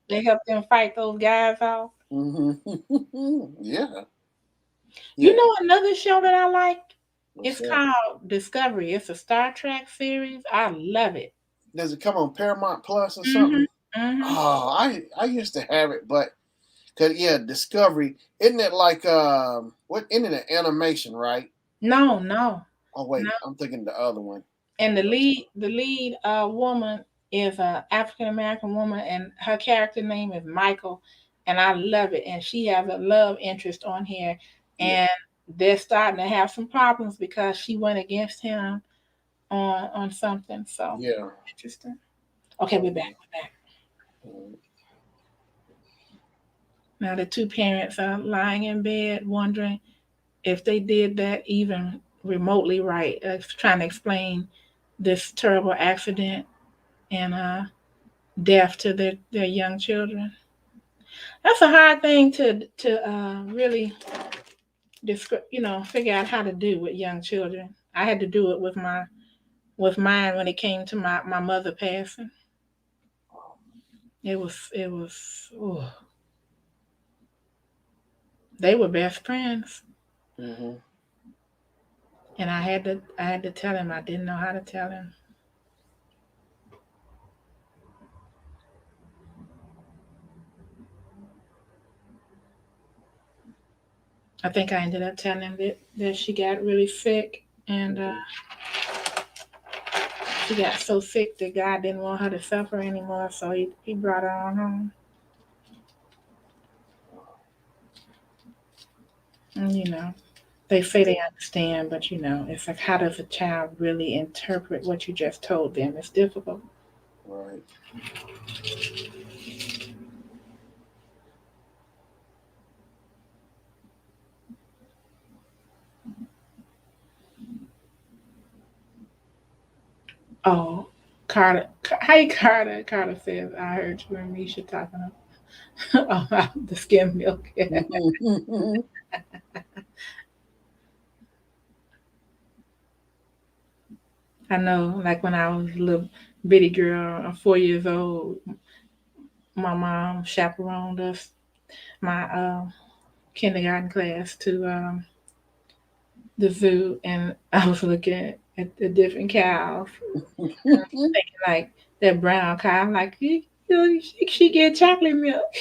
they helped them fight those guys off. Yeah. You Yeah. know another show that I like? What's It's that? called Discovery. It's a Star Trek series. I love it. Does it come on Paramount Plus or Mhm. something? Mhm. Oh, I used to have it, but cause yeah, Discovery, isn't it like what isn't it an animation, right? No, no, Oh wait, no. I'm thinking the other one. And the lead woman is a African American woman, and her character name is Michael, and I love it. And she has a love interest on here, Yeah. and they're starting to have some problems because she went against him on something. So Yeah. interesting. Okay, we're back. We're back. Mhm. Now the two parents are lying in bed wondering if they did that even remotely right, trying to explain this terrible accident and death to their young children. That's a hard thing to really describe, figure out how to do with young children. I had to do it with mine when it came to my mother passing. It was ooh, they were best friends, Mhm. and I had to tell him. I didn't know how to tell him. I think I ended up telling him that she got really sick, and Mhm. she got so sick that God didn't want her to suffer anymore, so he brought her on home. And they say they understand, but it's like, how does a child really interpret what you just told them? It's difficult. Right. Oh, Carter. Hey, Carter. Carter says, I heard you and Misha talking about the skim milk. I know, like when I was a little bitty girl, I'm 4 years old, my mom chaperoned us, my kindergarten class, to the zoo, and I was looking at the different cows, thinking like that brown cow. I'm like, she get chocolate milk.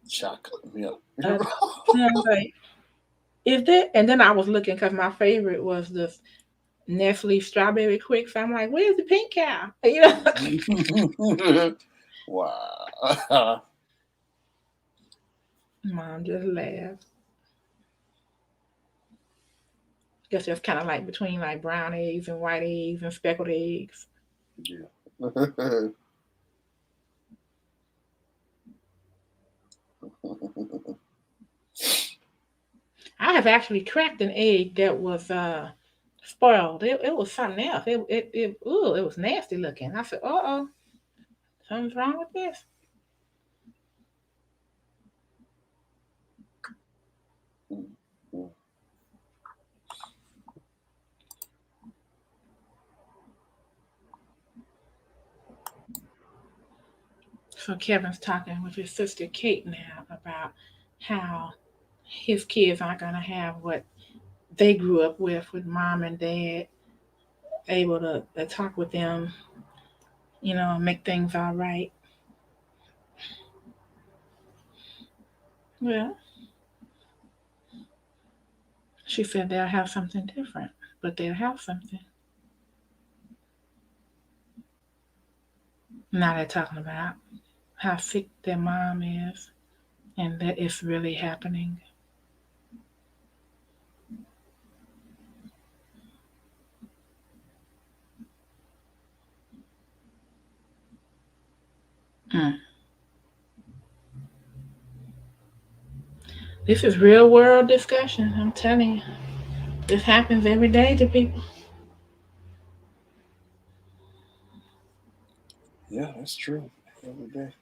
Chocolate milk. I was like, is that? And then I was looking because my favorite was the Nestle strawberry quicks. I'm like, where's the pink cow? Wow. Mom just laughed. Guess that's kind of like between like brown eggs and white eggs and speckled eggs. Yeah. I have actually cracked an egg that was spoiled. It was something else. It was nasty looking. I said, oh, something's wrong with this. So Kevin's talking with his sister Kate now about how his kids aren't gonna have what they grew up with mom and dad, able to talk with them, make things all right. Well, she said they'll have something different, but they'll have something. Now they're talking about how sick their mom is and that it's really happening. Mm. This is real world discussion. I'm telling you, this happens every day to people. Yeah, that's true. Every day.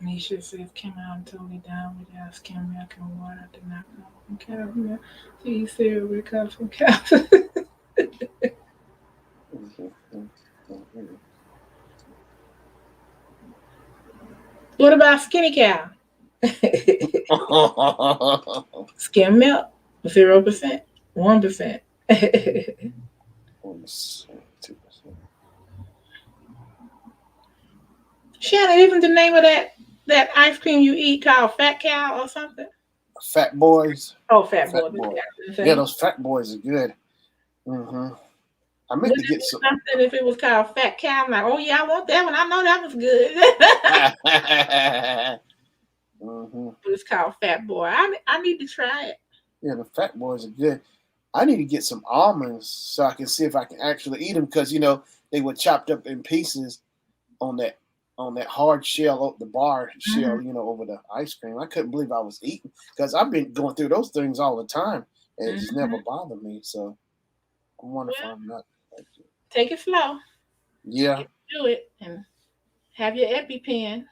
Nisha says, came out and totally down with us. Came milk and water did not come from cow milk. So you cereal will come from cows. What about skinny cow? Skim milk, 0%, 1%. Shannon, isn't the name of that ice cream you eat called Fat Cow or something? Fat Boys. Oh, Fat Boy. Yeah, those Fat Boys are good. Mm-hmm. I meant to get something if it was called Fat Cow. I'm like, oh yeah, I want that one. I know that was good. Mm-hmm. But it's called Fat Boy. I need to try it. Yeah, the Fat Boys are good. I need to get some almonds so I can see if I can actually eat them because they were chopped up in pieces on that hard shell, the bar shell, over the ice cream. I couldn't believe I was eating because I've been going through those things all the time and it just never bothered me. So I wonder if I'm not. Take it slow. Yeah. Do it and have your EpiPen.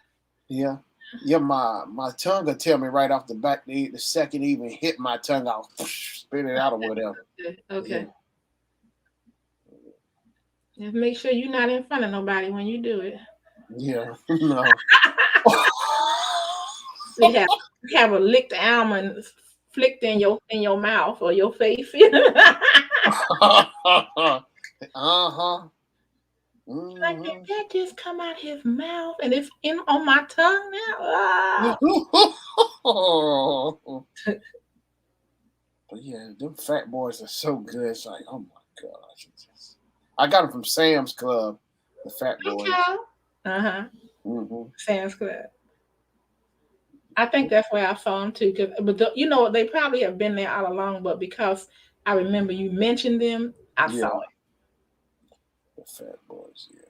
Yeah. Yeah, my tongue will tell me right off the back the second even hit my tongue, I'll spit it out or whatever. Okay. Yeah. Just make sure you're not in front of nobody when you do it. Yeah. No. You have a licked almond flicked in your mouth or your face. Uh-huh. Mm-hmm. Like, did that just come out his mouth and it's on my tongue now? But yeah, them Fat Boys are so good. It's like, oh my gosh. I got them from Sam's Club, the Fat Boys. Uh-huh. Mm-hmm. Sam's Club. I think that's where I saw them too. But they probably have been there all along, but because I remember you mentioned them, I saw it. The Fat Boys, yeah.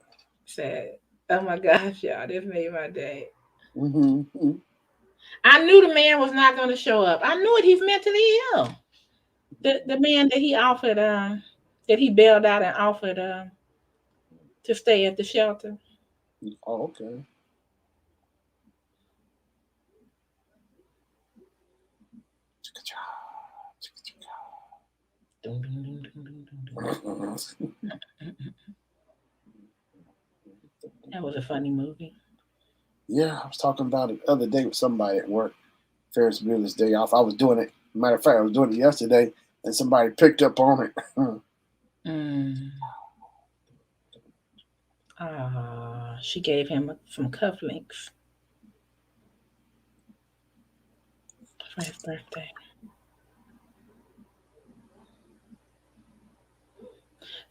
Sad. Oh my gosh, y'all, this made my day. Mm-hmm. I knew the man was not going to show up. I knew it. He's mentally ill. The man that he offered, that he bailed out and offered to stay at the shelter. Oh, okay. That was a funny movie. Yeah, I was talking about it the other day with somebody at work. Ferris Bueller's Day Off. I was doing it. Matter of fact, I was doing it yesterday, and somebody picked up on it. She gave him some cufflinks for his birthday.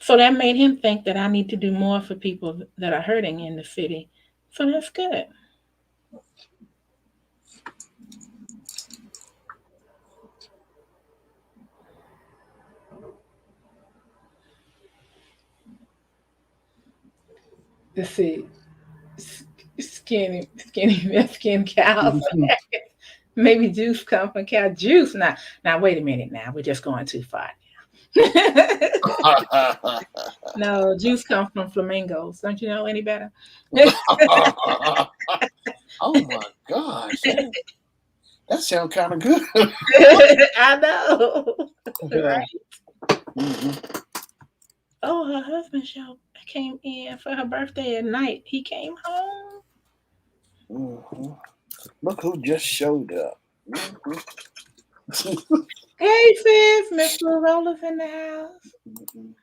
So that made him think that I need to do more for people that are hurting in the city. So that's good. Let's see. Skinny Mexican cows. Maybe juice come from cow juice. Now wait a minute. Now we're just going too far. No, juice comes from flamingos. Don't you know any better? Oh my gosh, that sounds kind of good. I know. Yeah. Right? Mhm. Oh, her husband came in for her birthday at night. He came home. Mhm. Look who just showed up. Mhm. Hey, sis, Miss Rola's in the house. Mhm.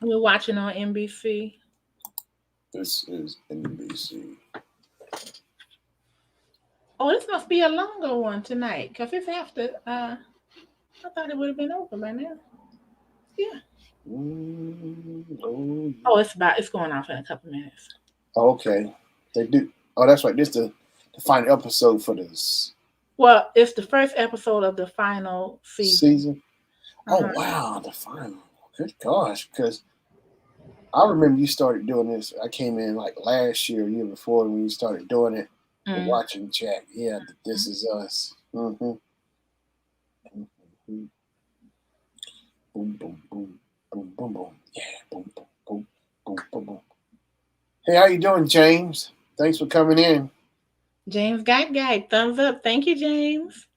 We're watching on NBC. This is NBC. Oh, this must be a longer one tonight because it's after. I thought it would have been over by now. Yeah. Oh, Oh, it's going off in a couple minutes. okay. They do. Oh, that's right. This the final episode for this Well, it's the first episode of the final season. season. Oh Uh-huh. wow, the final. Good gosh, because I remember you started doing this. I came in like last year, year before when you started doing it. The Mm. watching chat. Yeah, this is us. Mm-hmm. Mm-hmm. Boom, boom, boom, boom, boom, boom. Yeah, boom, boom, boom, boom, boom, boom. Hey, how you doing, James? Thanks for coming in. James Guy, thumbs up. Thank you, James.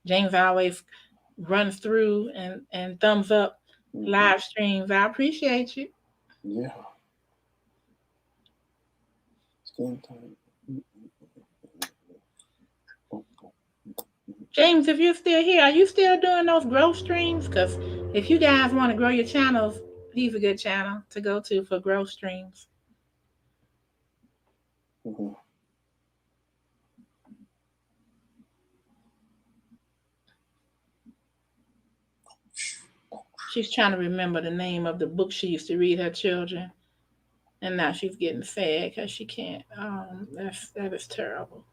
James always runs through and thumbs up Mm-hmm. live streams. I appreciate you. Yeah. Skin time. James, if you're still here, are you still doing those growth streams? Because if you guys want to grow your channels, he's a good channel to go to for growth streams. Mm-hmm. She's trying to remember the name of the book she used to read her children, and now she's getting sad because she can't. That is terrible.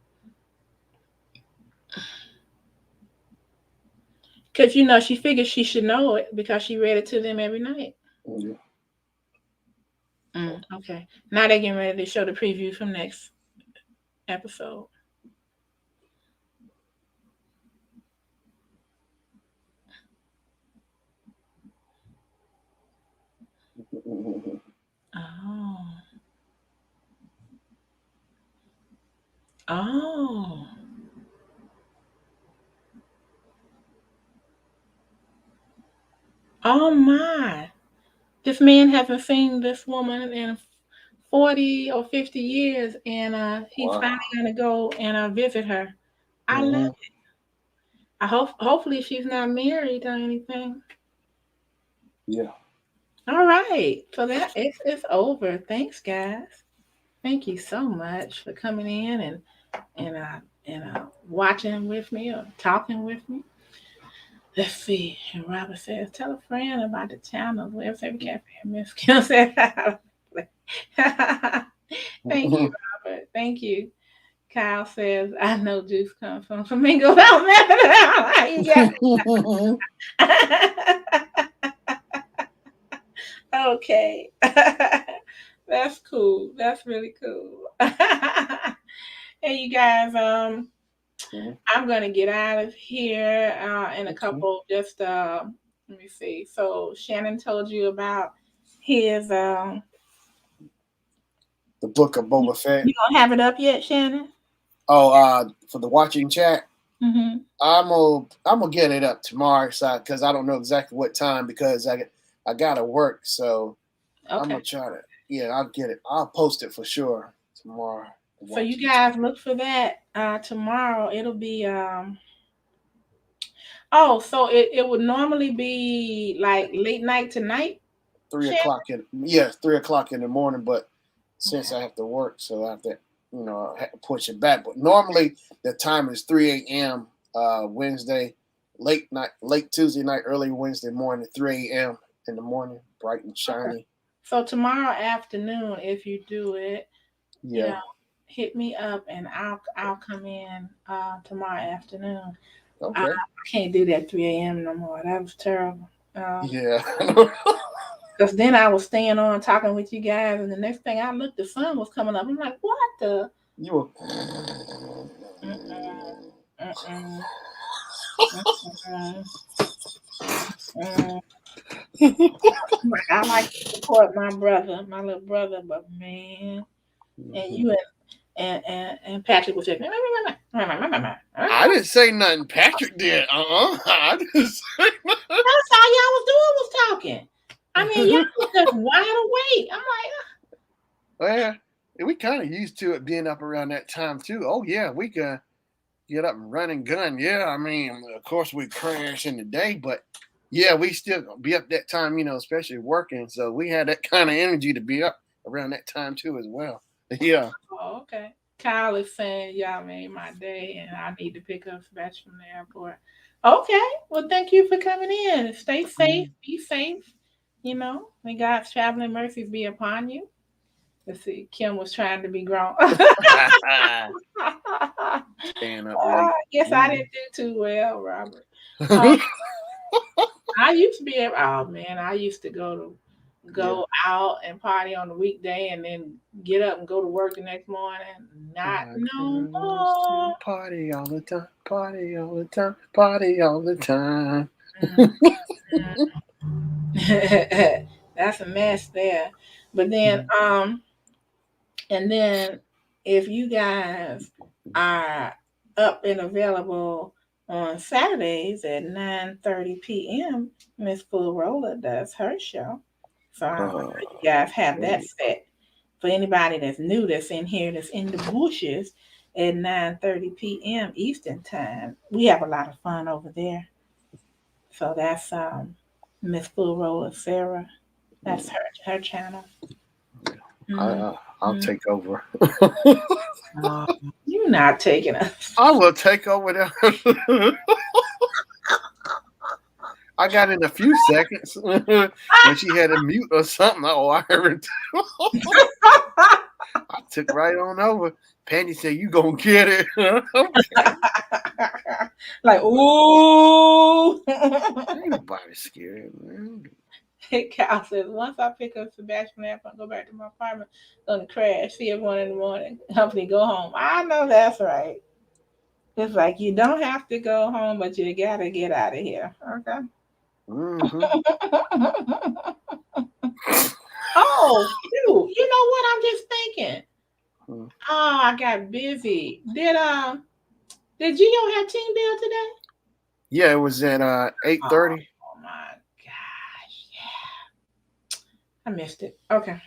Because she figures she should know it because she read it to them every night. Yeah. Okay. Now they're getting ready to show the preview from next episode. Mm-hmm. Oh. Oh. Oh my. This man hasn't seen this woman in 40 or 50 years, and he's Wow. finally going to go and visit her. I love Mm-hmm. it. Hopefully she's not married or anything. Yeah. All right. So it's over. Thanks, guys. Thank you so much for coming in and watching with me or talking with me. Let's see. And Robert says, tell a friend about the channel. Where's every cafe? Miss Kim said, thank you, Robert. Thank you. Kyle says, I know juice comes from flamingos. Okay. That's cool. That's really cool. Hey, you guys, I'm gonna get out of here in a couple. Just let me see. So Shannon told you about his. The book of Boba Fett. You don't have it up yet, Shannon? Oh, for the watching chat, Mm-hmm. I'm gonna get it up tomorrow, because I don't know exactly what time because I gotta work, so I'm Okay. gonna try to. Yeah, I'll get it. I'll post it for sure tomorrow. So you guys look for that tomorrow. It'll be Oh, so it would normally be like late night tonight? 3:00 3:00 in the morning. But since I have to work, so I have to, I have to push it back. But normally the time is 3 a.m. Wednesday, late Tuesday night, early Wednesday morning, 3 a.m. in the morning, bright and shiny. Okay. So tomorrow afternoon, if you do it, Yeah. hit me up and I'll come in tomorrow afternoon. Okay. I can't do that 3 a.m. no more. That was terrible. Yeah. Because then I was staying on talking with you guys, and the next thing I looked, the sun was coming up. I'm like, what the? You were. Mm-mm, mm-mm, mm-mm, I like to support my brother, my little brother, but man, and you and Patrick was just. I didn't say nothing. Patrick did. I didn't say nothing. That's all y'all was doing was talking. I mean, y'all was just wide awake. I'm like, Well, we kind of used to it being up around that time too. Oh yeah, we could get up and run and gun. Yeah, I mean, of course we crash in the day, but yeah, we still be up that time, especially working. So we had that kind of energy to be up around that time too as well. Yeah. oh, okay. Kyle is saying y'all made my day, and I need to pick up Sebastian from the airport. Okay. Well, thank you for coming in. Stay safe. Be safe. May God's traveling mercies be upon you. Let's see. Kim was trying to be grown. Staying up late. Guess I didn't do too well, Robert. I used to be able. Oh man, I used to go out and party on the weekday, and then get up and go to work the next morning. Not no more. Party all the time. Party all the time. Party all the time. That's a mess there. But then, and then if you guys are up and available on Saturdays at 9:30 p.m., Miss Full Roller does her show. So I don't know if you guys have that set. For anybody that's new, that's in here, that's in the bushes at 9:30 p.m. Eastern time, we have a lot of fun over there. So that's Miss Full Roller Sarah. That's her channel. I'll take over. You're not taking us. I will take over there. I got in a few seconds when she had a mute or something. Oh, I heard it. I took right on over. Penny said, "You gonna get it?" Like, ooh. Ain't nobody scared, man. Cal says, once I pick up Sebastian app and go back to my apartment, gonna crash. See everyone in the morning. Company, go home. I know that's right. It's like you don't have to go home, but you gotta get out of here. Okay. Mm-hmm. Oh, shoot. You know what? I'm just thinking. Oh, I got busy. Did Gio have team bill today? Yeah, it was at 8:30. Oh my gosh, yeah. I missed it. Okay.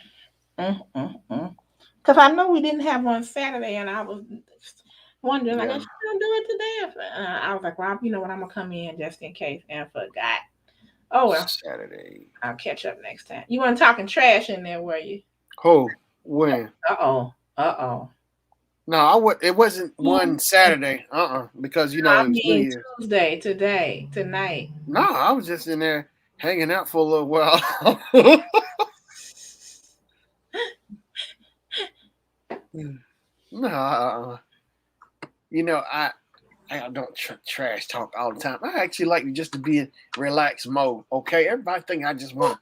Because I know we didn't have one Saturday, and I was wondering, like, I should do it today. I was like, well, you know what? I'm gonna come in just in case, and forgot. Oh well. Saturday. I'll catch up next time. You weren't talking trash in there, were you? Oh, when? Uh-oh. No, it wasn't one Saturday. Because it was New Year's. Tuesday, today, tonight. No, I was just in there hanging out for a little while. No, I don't trash talk all the time. I actually like just to be in relaxed mode. Okay, everybody think I just want.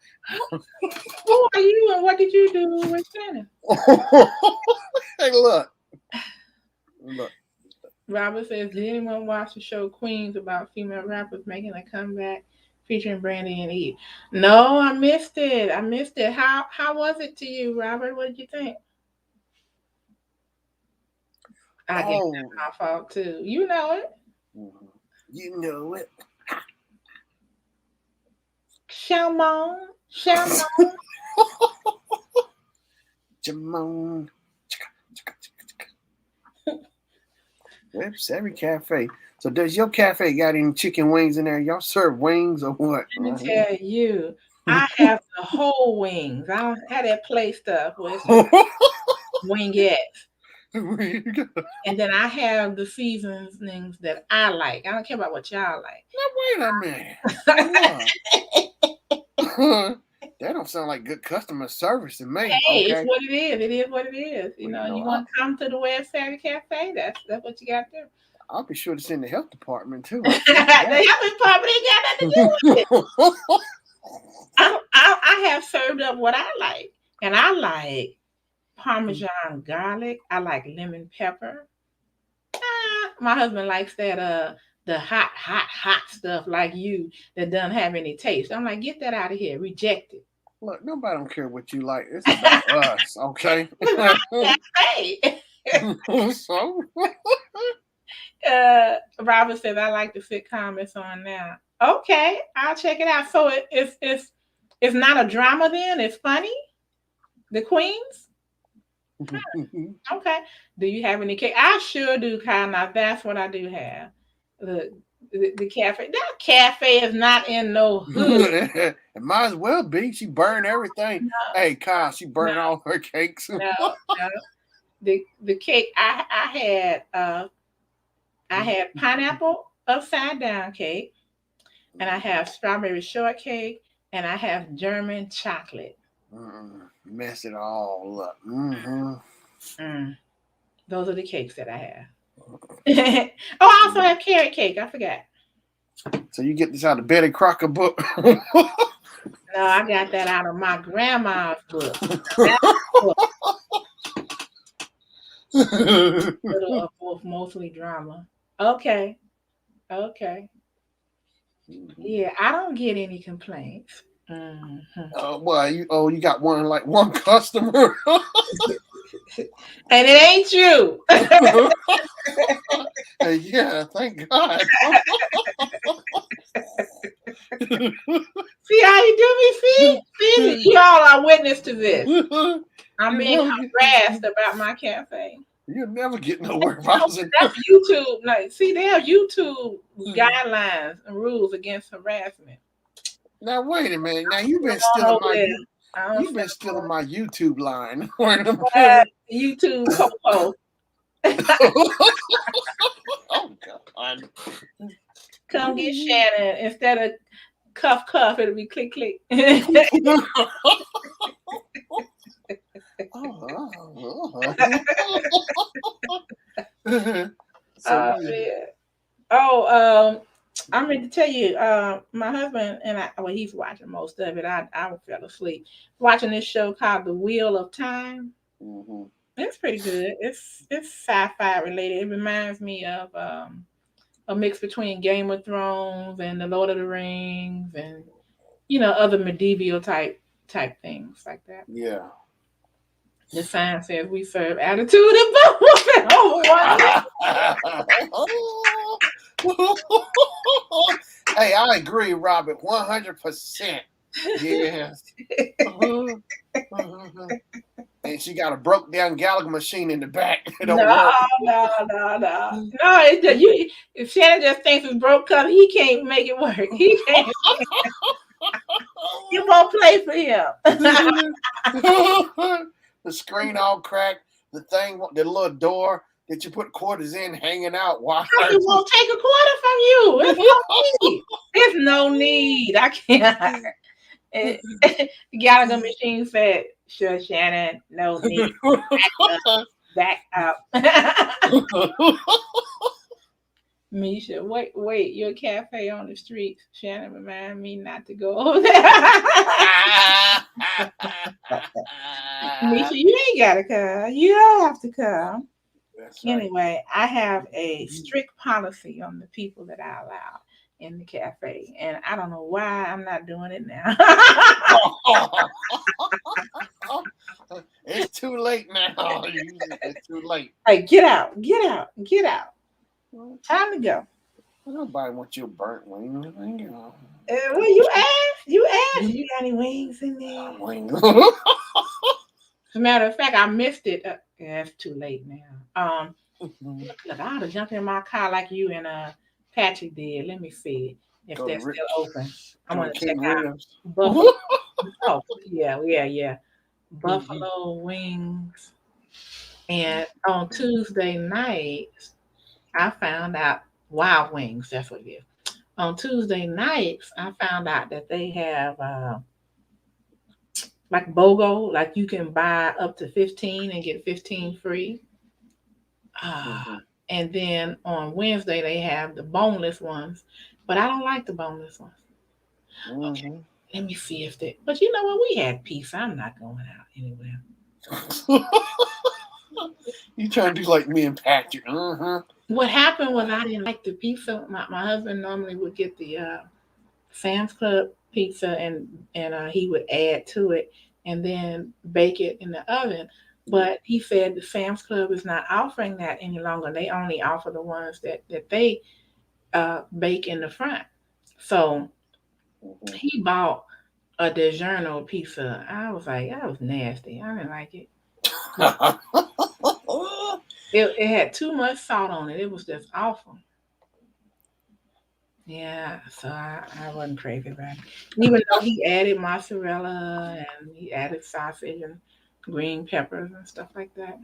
Who are you, and what did you do with Shannon? Hey, look. Robert says, did anyone watch the show Queens about female rappers making a comeback featuring Brandy and Eve? No, I missed it. How was it to you, Robert? What did you think? I guess that's my fault too. You know it. You know it. Shamon. Jamon. Web's every cafe. So does your cafe got any chicken wings in there? Y'all serve wings or what? Let me tell you, I have the whole wings. I don't have that play stuff with wingettes. And then I have the seasonings that I like. I don't care about what y'all like. Now wait a minute. That don't sound like good customer service to me. Hey, it's what it is. It is what it is. You want to come to the West Saturday Cafe? That's what you got to do. I'll be sure to send the health department too. The health department ain't got nothing to do with it. I have served up what I like, and I like Parmesan garlic. I like lemon pepper. My husband likes that the hot stuff like you that doesn't have any taste. I'm like, get that out of here, reject it. Look, nobody don't care what you like. It's about us, okay? Hey. So, Robert says I like the sitcom it's on now. Okay, I'll check it out. So it's not a drama then. It's funny. The Queens. Okay. Do you have any cake? I sure do, Kyle. Now that's what I do have. The cafe. That cafe is not in no hood. it might as well be. She burned everything. No, Hey, Kyle, she burned all her cakes. no, no. The cake I had pineapple upside down cake, and I have strawberry shortcake, and I have German chocolate. Mess it all up. Those are the cakes that I have. Oh, I also have carrot cake. I forgot. So you get this out of Betty Crocker book. No, I got that out of my grandma's book. Little of mostly drama. Okay. Yeah, I don't get any complaints. Well, you got one customer. And it ain't you. Yeah, thank God. See how you do me? See, y'all are witness to this. I'm being harassed about my cafe. You'll never get nowhere. That's YouTube. Like, see, they have YouTube guidelines and rules against harassment. Now wait a minute. Now you've been stealing my YouTube line. YouTube popo. Oh God. Come get Shannon. Instead of cuff, it'll be click. I meant to tell you, my husband and I, well, he's watching most of it. I fell asleep watching this show called The Wheel of Time. It's pretty good. It's sci-fi related. It reminds me of a mix between Game of Thrones and The Lord of the Rings, and other medieval type things like that. Yeah. The sign says we serve attitude and both over Hey, I agree, Robert, 100%. Yes. And she got a broke down Gallagher machine in the back. It don't work. No. If Shannon just thinks it's broke because he can't make it work. He can't. You won't play for him. The screen all cracked. The little door that you put quarters in hanging out. Why? He won't take a quarter from you. There's no need. I can't. The Gallagher machine said, "Sure, Shannon, no need. Back up." Misha, wait, your cafe on the street. Shannon, remind me not to go over there. Misha, you ain't gotta come. You don't have to come. That's anyway, right. I have a strict policy on the people that I allow in the cafe, and I don't know why I'm not doing it now. It's too late now. It's too late. Hey, get out. Time to go. Nobody wants your burnt wings. Well, you asked. You got any wings in there? Wings. As a matter of fact, I missed it. Yeah, it's too late now. Look, I ought to jump in my car like you and Patrick did. Let me see if they're still open. I'm gonna check out Buffalo. Oh, yeah. Buffalo wings. And on Tuesday nights, I found out Wild Wings. That's what it is. On Tuesday nights, I found out that they have like BOGO, like you can buy up to 15 and get 15 free. And then on Wednesday, they have the boneless ones, but I don't like the boneless ones. Okay. Let me see if that. But you know what? We had pizza. I'm not going out anywhere. You trying to do like me and Patrick? What happened was I didn't like the pizza. My husband normally would get the Sam's Club pizza and he would add to it and then bake it in the oven. But he said the Sam's Club is not offering that any longer. They only offer the ones that they bake in the front. So he bought a DiGiorno pizza. I was like, that was nasty. I didn't like it. It had too much salt on it. It was just awful. Yeah, so I wasn't crazy about it. Even though he added mozzarella and he added sausage and green peppers and stuff like that.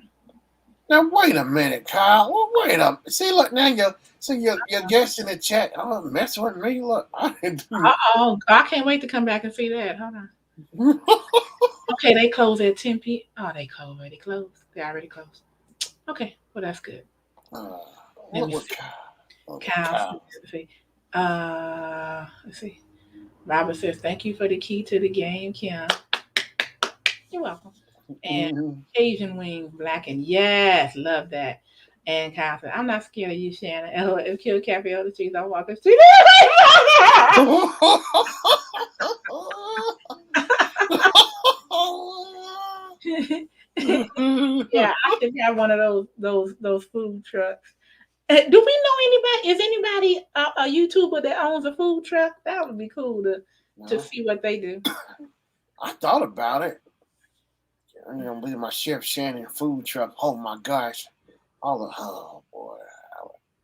Now wait a minute, Kyle. Well, wait up. See, look now. Your guest in the chat. Oh, messing with me. Look, I didn't do. Oh, I can't wait to come back and see that. Hold on. Okay, they close at 10 p.m. Oh, they already closed. They already closed. Okay, well that's good. Let me see. Kyle. Let's see. Robert says, "Thank you for the key to the game, Kim." You're welcome. And Asian wing blackened. Yes, love that. And Kyle said, "I'm not scared of you, Shannon. If kill Cafe on the streets, I'll walk the street." Yeah, I should have one of those food trucks. Do we know anybody? Is anybody a YouTuber that owns a food truck? That would be cool to see what they do. I thought about it. I'm gonna be my Chef Shannon food truck. Oh my gosh! Oh boy!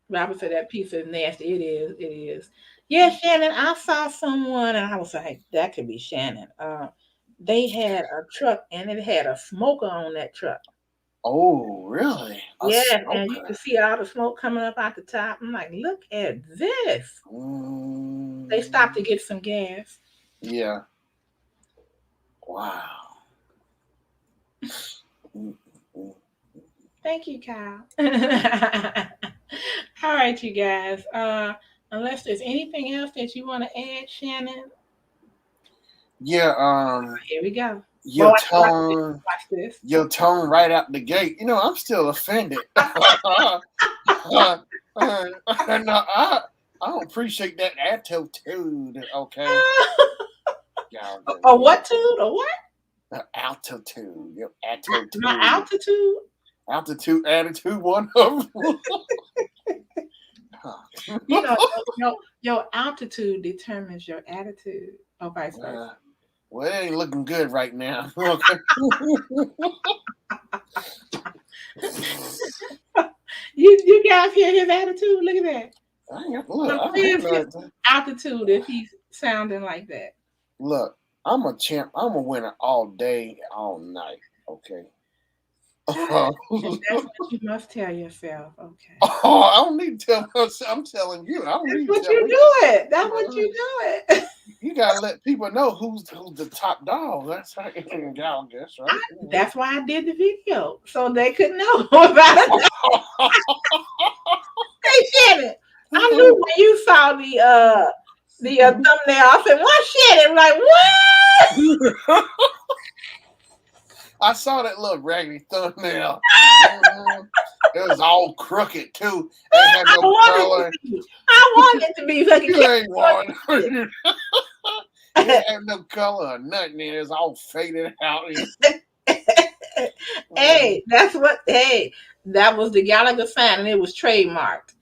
Robert said that pizza is nasty. It is. It is. Yeah, Shannon. I saw someone, and I was like, that could be Shannon. They had a truck, and it had a smoker on that truck. Oh, really? Yeah, and you can see all the smoke coming up out the top. I'm like, look at this. They stopped to get some gas. Yeah. Wow. Thank you, Kyle. All right, you guys. Unless there's anything else that you want to add, Shannon. Yeah. Here we go. Your tone. Watch this. Your tone right out the gate. You know, I'm still offended. No, I don't appreciate that attitude. Okay. A what tude? A what? Altitude. Your attitude. My altitude. Altitude, attitude, one of them. You know, your altitude determines your attitude, or vice versa. Well, it ain't looking good right now. You guys hear his attitude? Look at that. Look, altitude if he's sounding like that. Look, I'm a champ. I'm a winner all day, all night. Okay. That's what you must tell yourself. Okay. Oh, I don't need to tell myself. I'm telling you. I don't That's need what to you do it. That's what you do it. You gotta let people know who's the top dog. That's right. Y'all guess, right? That's why I did the video, so they could know about it. Hey, Shannon, I knew when you saw the thumbnail, I said, "What Shannon?" Like, what? I saw that little raggedy thumbnail. It was all crooked too. It had no color. I wanted to be fucking. You ain't one. It had no color or nothing. It was all faded out. Hey, that's what. Hey, that was the Gallagher sign, and it was trademarked.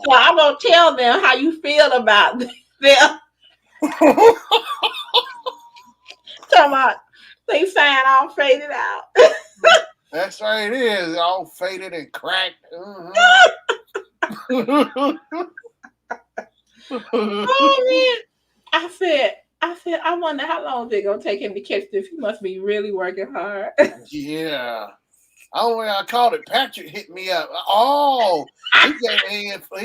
So I'm gonna tell them how you feel about them. Talking about they sign all faded out. That's right. It is all faded and cracked. Oh man! I said, I wonder how long it's gonna take him to catch this. He must be really working hard. Yeah. Oh, I called it. Patrick hit me up. Oh, he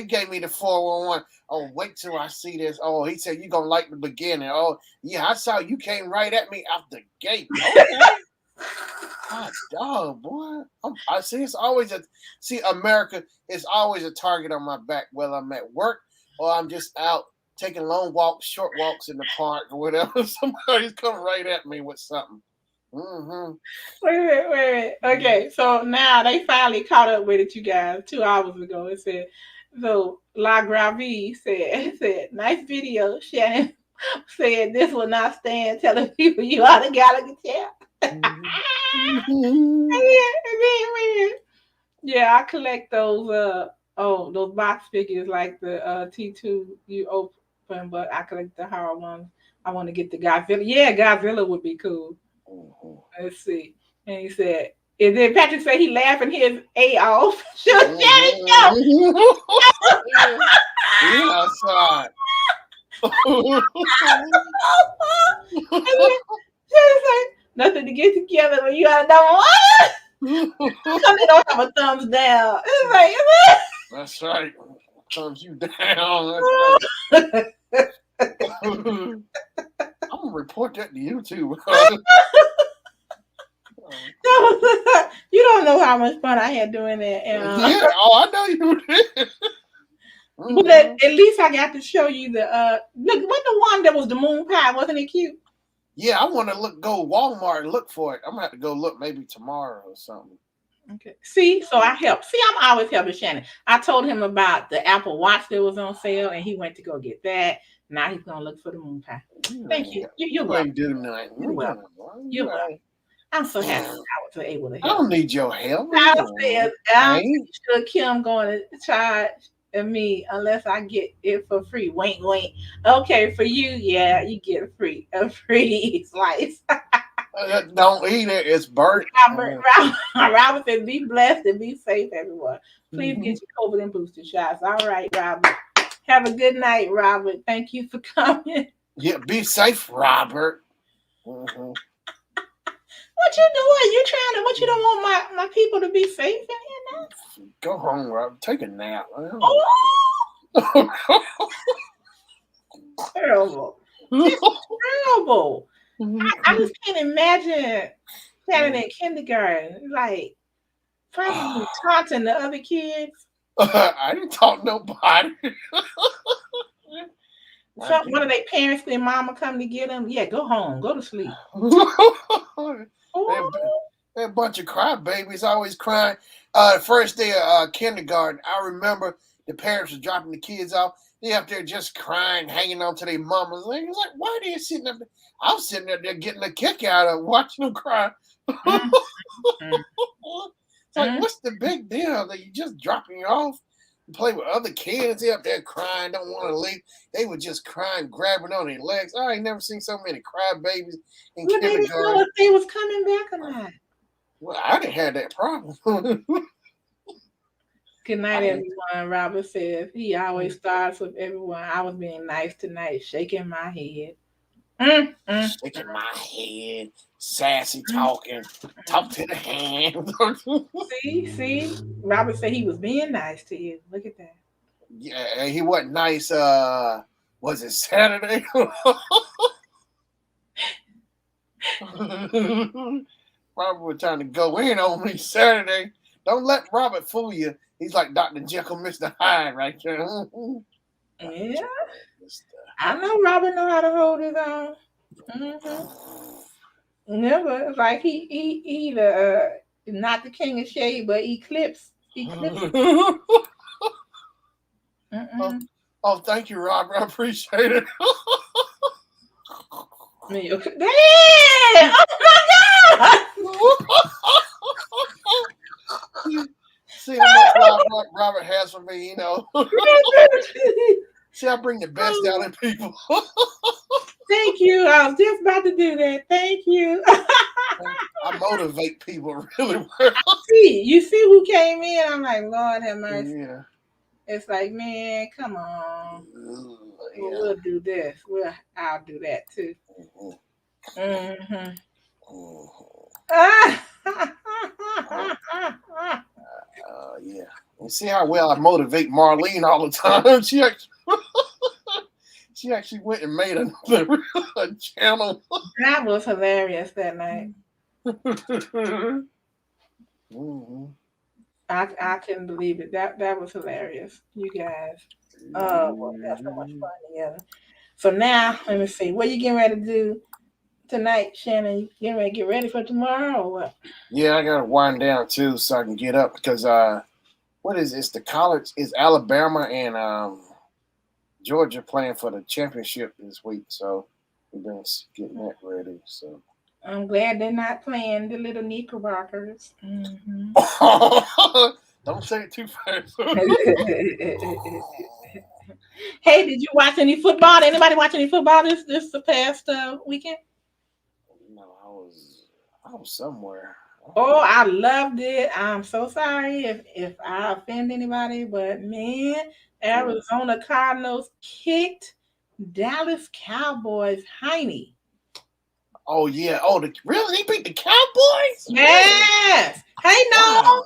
gave me the 411. Oh, wait till I see this. Oh, he said you're gonna like the beginning. Oh, yeah, I saw you came right at me out the gate. Okay. God, dog, boy. I see. It's always America is always a target on my back, whether I'm at work or I'm just out taking long walks, short walks in the park or whatever. Somebody's coming right at me with something. Mm-hmm. Wait a minute, wait a minute. Okay, so now they finally caught up with it, you guys, 2 hours ago. It said, so La Gravie said, nice video. Shannon said this will not stand telling people you are the Gallagher champ. Mm-hmm. Yeah, I collect those those box figures like the T2 you open, but I collect the hard ones. I want to get the Godzilla. Yeah, Godzilla would be cool. Let's see. And he said, and then Patrick said he laughing his A off. Sure, Shannon, Yeah, I saw it. Shannon said, nothing to get together when you got a double one. They don't have a thumbs down. It's like, That's right. Thumbs you down. That's right. I'm gonna report that to YouTube. You don't know how much fun I had doing that. And, Yeah, I know you did. But at least I got to show you the look. What the one that was the moon pie? Wasn't it cute? Yeah, I want to go Walmart and look for it. I'm gonna have to go look maybe tomorrow or something. Okay. See, so I helped. See, I'm always helping Shannon. I told him about the Apple Watch that was on sale, and he went to go get that. Now he's gonna look for the moon pie. Thank you. You're You welcome. ain't do nothing. You're welcome. You're welcome. I'm so happy I was able to I help. don't need your help. I said, I'm Ain't. sure Kim going to charge me unless I get it for free. Wink, wink. Okay, for you, yeah, you get a free slice. Don't eat it. It's burnt. Robert said, be blessed and be safe, everyone. Please get your COVID and booster shots. All right, Robert. Have a good night, Robert. Thank you for coming. Yeah, be safe, Robert. Mm-hmm. What you doing? You trying to? What you don't want my people to be safe in here now? Go home, Robert. Take a nap. Oh, terrible. It's terrible. I just can't imagine Shannon in kindergarten, like probably taunting the other kids. I didn't talk nobody. One of their parents, their mama come to get them. Yeah, go home, go to sleep. They're a bunch of crybabies, always crying. First day of kindergarten, I remember the parents were dropping the kids off. They up there just crying, hanging on to their mamas. It was like, why are they sitting up there? I was sitting up there getting a kick out of watching them cry. It's like, what's the big deal? That you just dropping you off and play with other kids? They up there crying, don't want to leave. They were just crying, grabbing on their legs. I ain't never seen so many crybabies in Well, they didn't know kindergarten. if they was coming back or not. Well, I didn't have that problem. Good night, everyone. Robert says he always starts with everyone. I was being nice tonight, shaking my head. Shaking my head, sassy talking, talk to the hand. See, Robert said he was being nice to you. Look at that. Yeah, he wasn't nice. Was it Saturday? Robert was trying to go in on me Saturday. Don't let Robert fool you. He's like Dr. Jekyll, Mr. Hyde right there. Yeah. I know Robert know how to hold his own. Never. It's like he either not the king of shade, but eclipse. Oh, thank you, Robert. I appreciate it. Damn! Oh my God! See how much Robert has for me, you know. See, I bring the best out in people. Thank you. I was just about to do that. Thank you. I motivate people really well. You see who came in? I'm like, Lord have mercy. Yeah. It's like, man, come on. Yeah. We'll do this. I'll do that too. Yeah. You see how well I motivate Marlene all the time? She actually went and made another channel. That was hilarious that night. I couldn't believe it. That was hilarious. You guys. Well, we have so much fun together. So now, let me see. What you getting ready to do tonight, Shannon? You getting ready to get ready for tomorrow or what? Yeah, I gotta wind down too so I can get up because what is this? The college is Alabama and Georgia playing for the championship this week, so we've been getting that ready. So I'm glad they're not playing the little Knickerbockers. Mm-hmm. don't say it too fast. Hey, did you watch any football? Anybody watch any football this past weekend? No, I was somewhere. Oh, I loved it. I'm so sorry if I offend anybody, but man, Arizona Cardinals kicked Dallas Cowboys hiney. Oh yeah. Oh, really? They beat the Cowboys? Yes. Hey, no.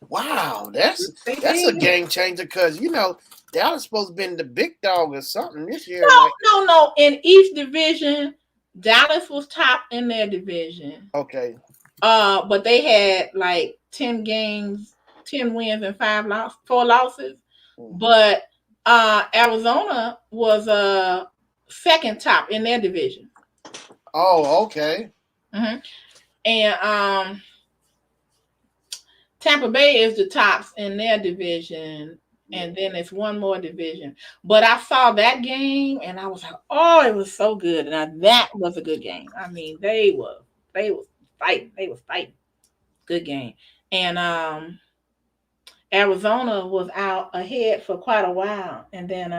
Wow. That's a game changer because Dallas supposed to be the big dog or something this year. No. In each division, Dallas was top in their division. Okay. But they had like 10 games, 10 wins and 4 losses. Mm-hmm. But Arizona was second top in their division. Oh, okay. Mm-hmm. And Tampa Bay is the tops in their division, and then it's one more division. But I saw that game, and I was like, "Oh, it was so good!" And that was a good game. I mean, they were fighting. They was fighting. Good game. And Arizona was out ahead for quite a while, and then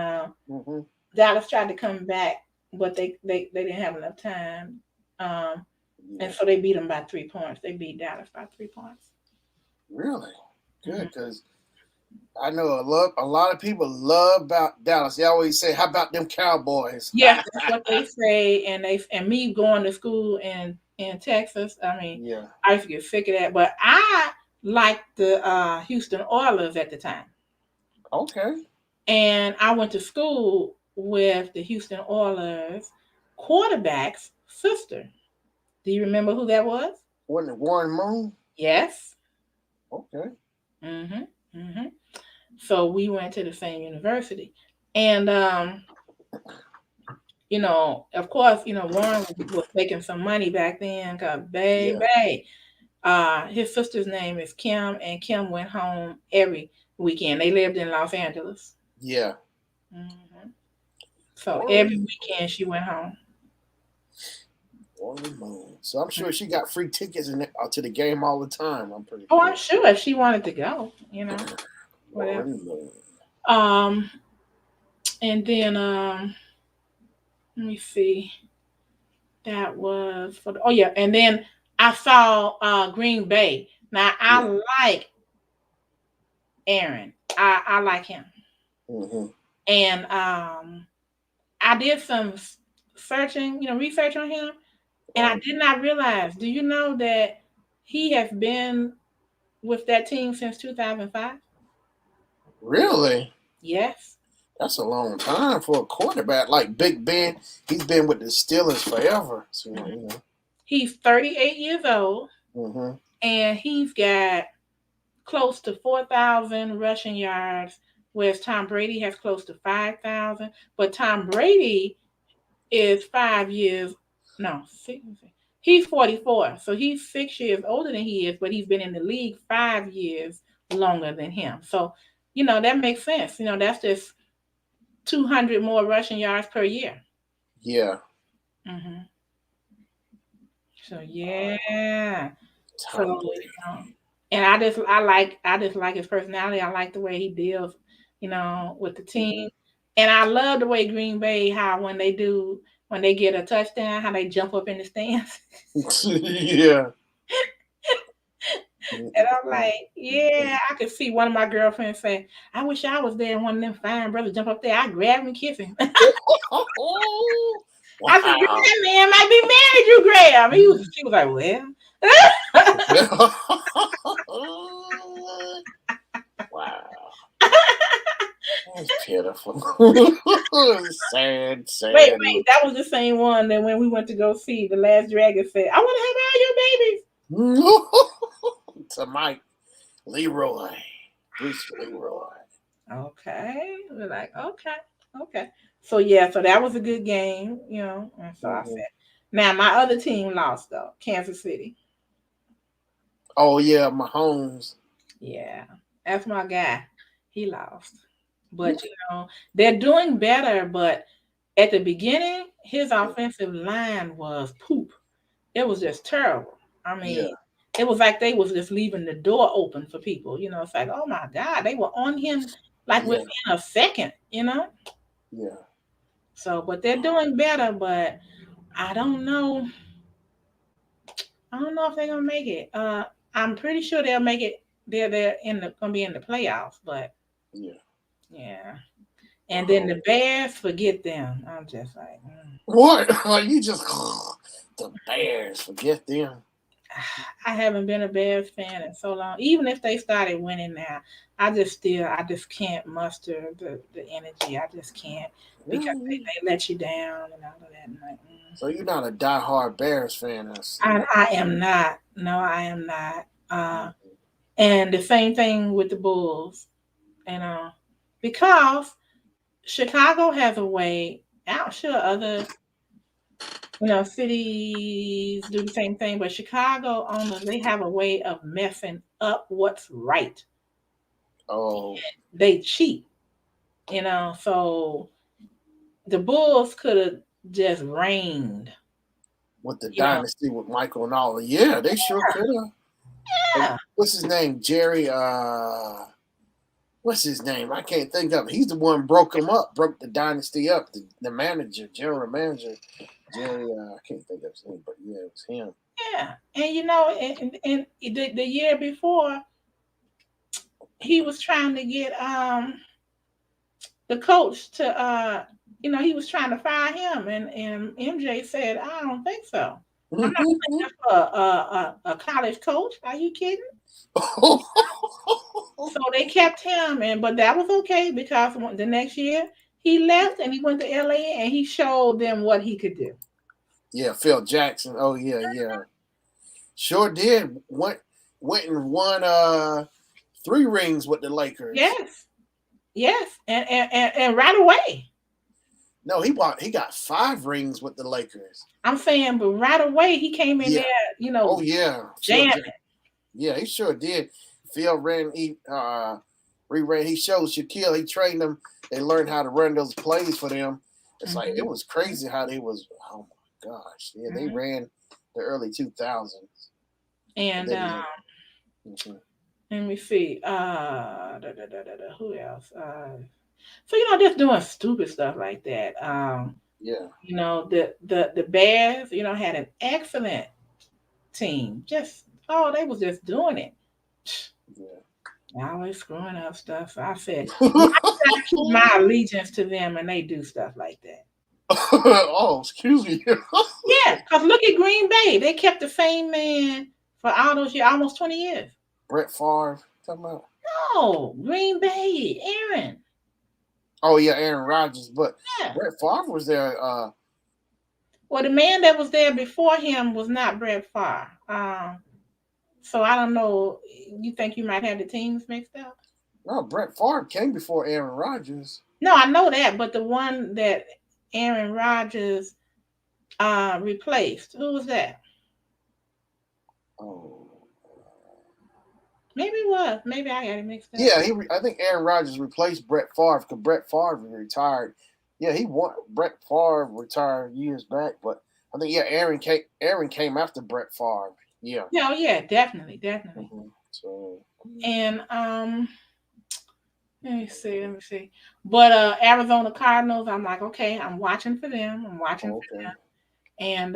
Dallas tried to come back, but they didn't have enough time, and so they beat them by 3 points. They beat Dallas by 3 points. Really good, because I know a lot of people love about Dallas. They always say, "How about them Cowboys?" Yeah, that's what they say. And me going to school in Texas, I mean, I used to get sick of that. But I liked the Houston Oilers at the time. Okay. And I went to school with the Houston Oilers quarterback's sister. Do you remember who that was? Wasn't it Warren Moon? Yes. Okay. So we went to the same university. And of course, Warren was making some money back then because baby, his sister's name is Kim, and Kim went home every weekend. They lived in Los Angeles. Yeah. So every weekend she went home. So I'm sure she got free tickets to the game all the time. I'm pretty. Oh, I'm sure if she wanted to go, whatever. And then let me see. That was for and then I saw Green Bay. Now I like Aaron. I like him. And I did some searching, research on him, and I did not realize. Do you know that he has been with that team since 2005? Really? Yes. That's a long time for a quarterback like Big Ben. He's been with the Steelers forever. So, He's 38 years old, and he's got close to 4,000 rushing yards, whereas Tom Brady has close to 5,000. But Tom Brady is 5 years. No, 6. He's 44, so he's 6 years older than he is, but he's been in the league 5 years longer than him. So, that makes sense. That's just 200 more rushing yards per year. Yeah. So yeah. So and I just like his personality. I like the way he deals, with the team. And I love the way Green Bay, how when they get a touchdown, how they jump up in the stands. Yeah. And I'm like, yeah, I could see one of my girlfriends say, I wish I was there and one of them fine brothers jump up there. I grab him and kiss him. Wow. I said, that man might be married, you grab. She was like, well. Wow. That's pitiful. Sad. Wait, that was the same one that when we went to go see The Last Dragon said, I want to have all your babies. To Mike. Leroy. Bruce Leroy. Okay. We're like, okay. So yeah, so that was a good game, And so I Mhm. said, now my other team lost though, Kansas City. Oh yeah, Mahomes. Yeah, that's my guy. He lost. But they're doing better. But at the beginning, his offensive line was poop. It was just terrible. I Yeah, mean, it was like they was just leaving the door open for people. It's like, oh my God, they were on him like yeah, within a second. yeah. So, but they're doing better. But I don't know. I don't know if they're gonna make it. I'm pretty sure they'll make it. They're gonna be in the playoffs. But Yeah. yeah. And then the Bears, forget them. I'm just like, What? You just the Bears? Forget them. I haven't been a Bears fan in so long. Even if they started winning now, I just can't muster the energy. I just can't because Really? they let you down and all of that. And like, So you're not a diehard Bears fan, I see. I am not. No, I am not. And the same thing with the Bulls, because Chicago has a way. I'm sure other cities do the same thing, but Chicago owners, they have a way of messing up what's right. Oh, They cheat, so the Bulls could have just reigned, with the you know. dynasty with Michael and all. Yeah, they sure could have. Yeah. What's his name? Jerry. What's his name? I can't think of it. He's the one broke him up, broke the dynasty up. The manager, general manager, Jerry. I can't think of his name, but yeah, it was him. Yeah. And the year before, he was trying to get the coach to he was trying to fire him, and MJ said, I don't think so. I'm not playing for a college coach. Are you kidding? So they kept him, but that was okay because the next year he left and he went to LA and he showed them what he could do. Yeah, Phil Jackson. Oh yeah. Sure did. Went and won 3 rings with the Lakers. Yes, and right away. No, he got 5 rings with the Lakers. I'm saying, but right away he came in there, Oh yeah, jamming. Sure yeah, he sure did. Phil he showed Shaquille. He trained them. They learned how to run those plays for them. It's like it was crazy how they was. Oh my gosh, yeah, they ran the early 2000s. And let me see. Who else? So just doing stupid stuff like that. Yeah. The Bears, had an excellent team. They was just doing it. Yeah. Always screwing up stuff. I said, I keep my allegiance to them, and they do stuff like that. Oh, excuse me. Yeah, because look at Green Bay. They kept the same man for all those years, almost 20 years. Brett Favre, talking about? No, Green Bay, Aaron. Oh yeah, Aaron Rodgers, but Yeah. Brett Favre was there. Well, the man that was there before him was not Brett Favre. So I don't know. You think you might have the teams mixed up? No, Brett Favre came before Aaron Rodgers. No, I know that, but the one that Aaron Rodgers replaced, who was that? Oh. Maybe it was. Maybe I got it mixed up. Yeah, I think Aaron Rodgers replaced Brett Favre because Brett Favre retired. Yeah, Brett Favre retired years back, but I think Aaron came after Brett Favre. Yeah. Yeah, definitely. Mm-hmm. So. And let me see. But Arizona Cardinals, I'm like, okay, I'm watching for them. For them. And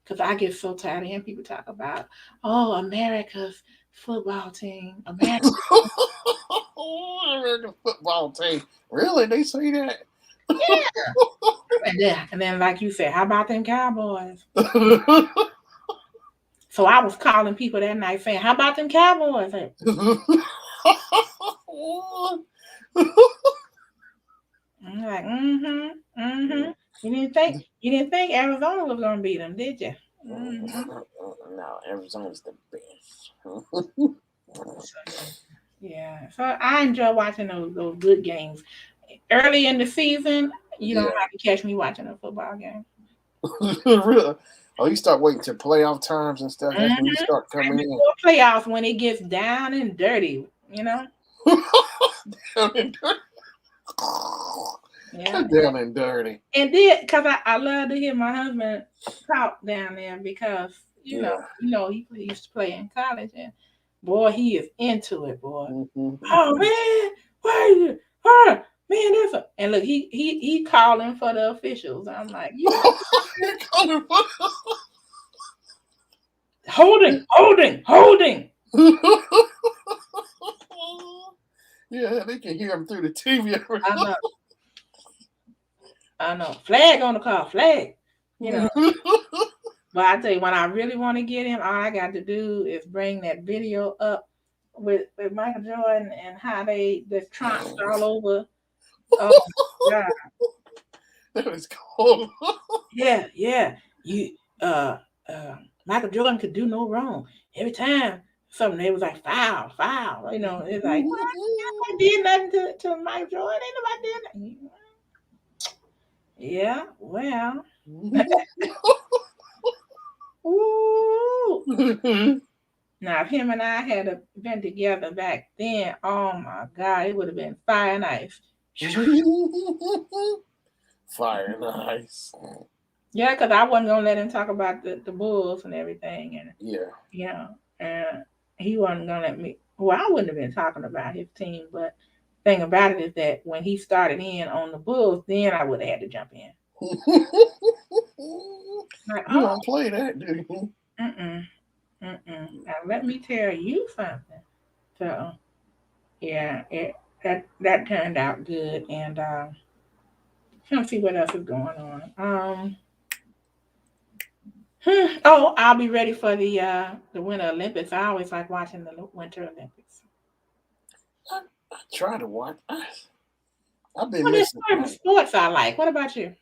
because I get so tired of hearing people talk about, America's football team. America's football team. Really? They say that? Yeah. And then like you said, how about them Cowboys? So I was calling people that night saying, how about them Cowboys? I'm like, You didn't think Arizona was gonna beat them, did you? No, Arizona's the best. Yeah. So I enjoy watching those good games. Early in the season, you don't have to catch me watching a football game. Really? Oh, you start waiting to playoff times and stuff. That's when you Mhm. start coming in. Before playoffs, when it gets down and dirty, you know. Down and dirty. Yeah. Down and dirty. And then, cause I love to hear my husband talk down there because Yeah. he used to play in college and boy, he is into it, boy. Mhm. Oh man, why are you? Oh man, that's a and look, he calling for the officials. I'm like, holding. Yeah, they can hear him through the TV. I know. Flag on the car, flag. You know. But I tell you, when I really want to get him, all I got to do is bring that video up with Michael Jordan and how they trounced all over. Oh God. That is cold. Yeah. You Michael Jordan could do no wrong. Every time something they was like foul. You know, it's like I did nothing to Michael Jordan. Ain't nobody did nothing. Yeah, well. Ooh. Now, if him and I had been together back then, oh my God, it would have been fire and ice. Fire and ice. Yeah, because I wasn't gonna let him talk about the Bulls and everything, and and he wasn't gonna let me. Well, I wouldn't have been talking about his team, but thing about it is that when he started in on the Bulls, then I would have had to jump in. Like, you don't play that, do you? Now let me tell you something. So, yeah, that turned out good, and let's see what else is going on. Oh, I'll be ready for the Winter Olympics. I always like watching the Winter Olympics. I try to watch. I've been Well, there's missing certain sports I like. What about you?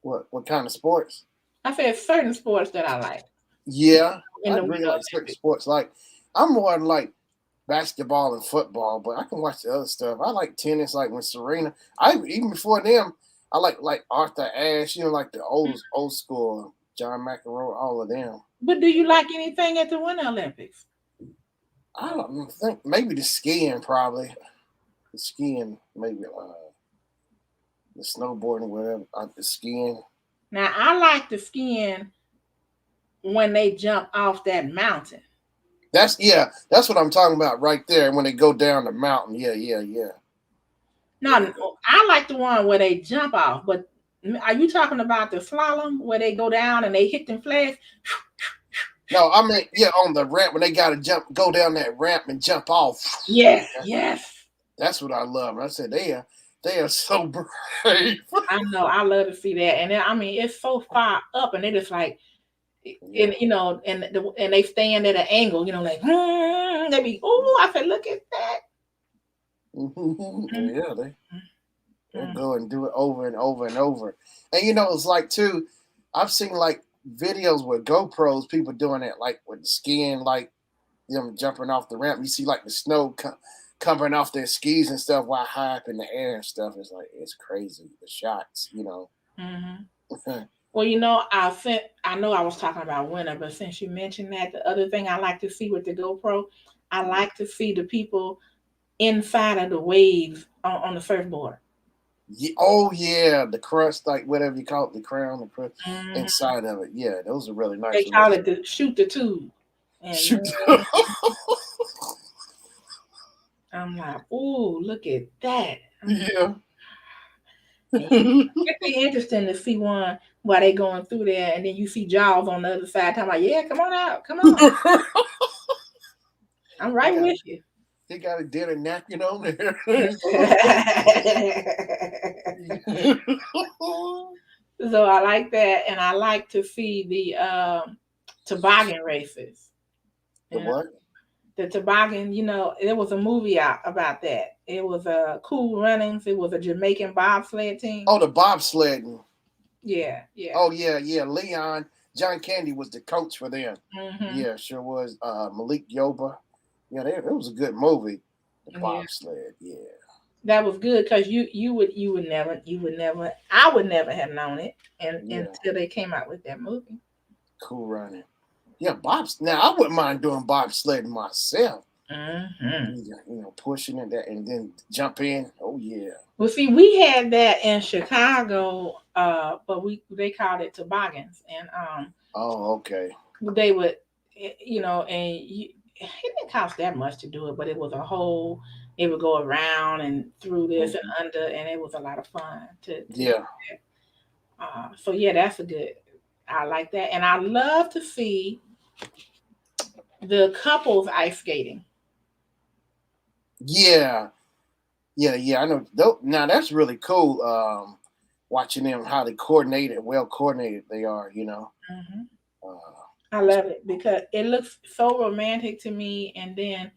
What kind of sports? I said certain sports that I like. Yeah, In I the really Winter like certain sports. Like I'm more like basketball and football, but I can watch the other stuff. I like tennis, like when Serena. Even before them, I like Arthur Ashe. You know, like the old school John McEnroe, all of them. But do you like anything at the Winter Olympics? I don't think maybe the skiing, probably the skiing, maybe the snowboarding, whatever. The skiing. Now I like the skiing when they jump off that mountain. That's what I'm talking about right there. When they go down the mountain, yeah. No, I like the one where they jump off. But are you talking about the slalom where they go down and they hit them flags? No, I mean on the ramp when they got to go down that ramp and jump off. Yes. That's what I love. I said they are so brave. I know. I love to see that, and I mean it's so far up, and they're just like. And and they stand at an angle, like they be. Oh, I said, look at that. Yeah, they go and do it over and over and over. And it's like too. I've seen like videos with GoPros, people doing it, like with the skiing, like them jumping off the ramp. You see like the snow covering off their skis and stuff while high up in the air and stuff. It's like it's crazy. The shots, Mm-hmm. Well, I know I was talking about winter, but since you mentioned that, the other thing I like to see with the GoPro, I like to see the people inside of the waves on the surfboard. Yeah, oh yeah, the crust, like whatever you call it, the crown, the crust inside of it. Yeah, those are really nice. They call it the shoot the tube. And I'm like, oh, look at that. Yeah. It'd be interesting to see one while they going through there, and then you see Jaws on the other side talking about, yeah, come on out, come on. I'm right with you. He got a dinner napkin on there. So I like that, and I like to see the toboggan races. The what? The toboggan, there was a movie out about that. It was Cool Runnings. It was a Jamaican bobsled team. Oh, the bobsledding. Yeah. Oh, yeah. Leon, John Candy was the coach for them. Mm-hmm. Yeah, sure was. Malik Yoba. Yeah, it was a good movie. The Yeah. bobsled. Yeah. That was good because you would never I would never have known it Yeah. until they came out with that movie. Cool running. Yeah, now I wouldn't mind doing bobsledding myself. Mm-hmm. Pushing it and then jump in. Oh yeah. Well, see, we had that in Chicago, but they called it toboggans, and Oh, okay. they would, it didn't cost that much to do it, but it was a whole. It would go around and through this and under, and it was a lot of fun to Yeah. So yeah, that's a good. I like that, and I love to see the couples ice skating. Yeah. Yeah. I know. Now that's really cool. Watching them how well coordinated they are. Mm-hmm. Uh, I love it because it looks so romantic to me, and then,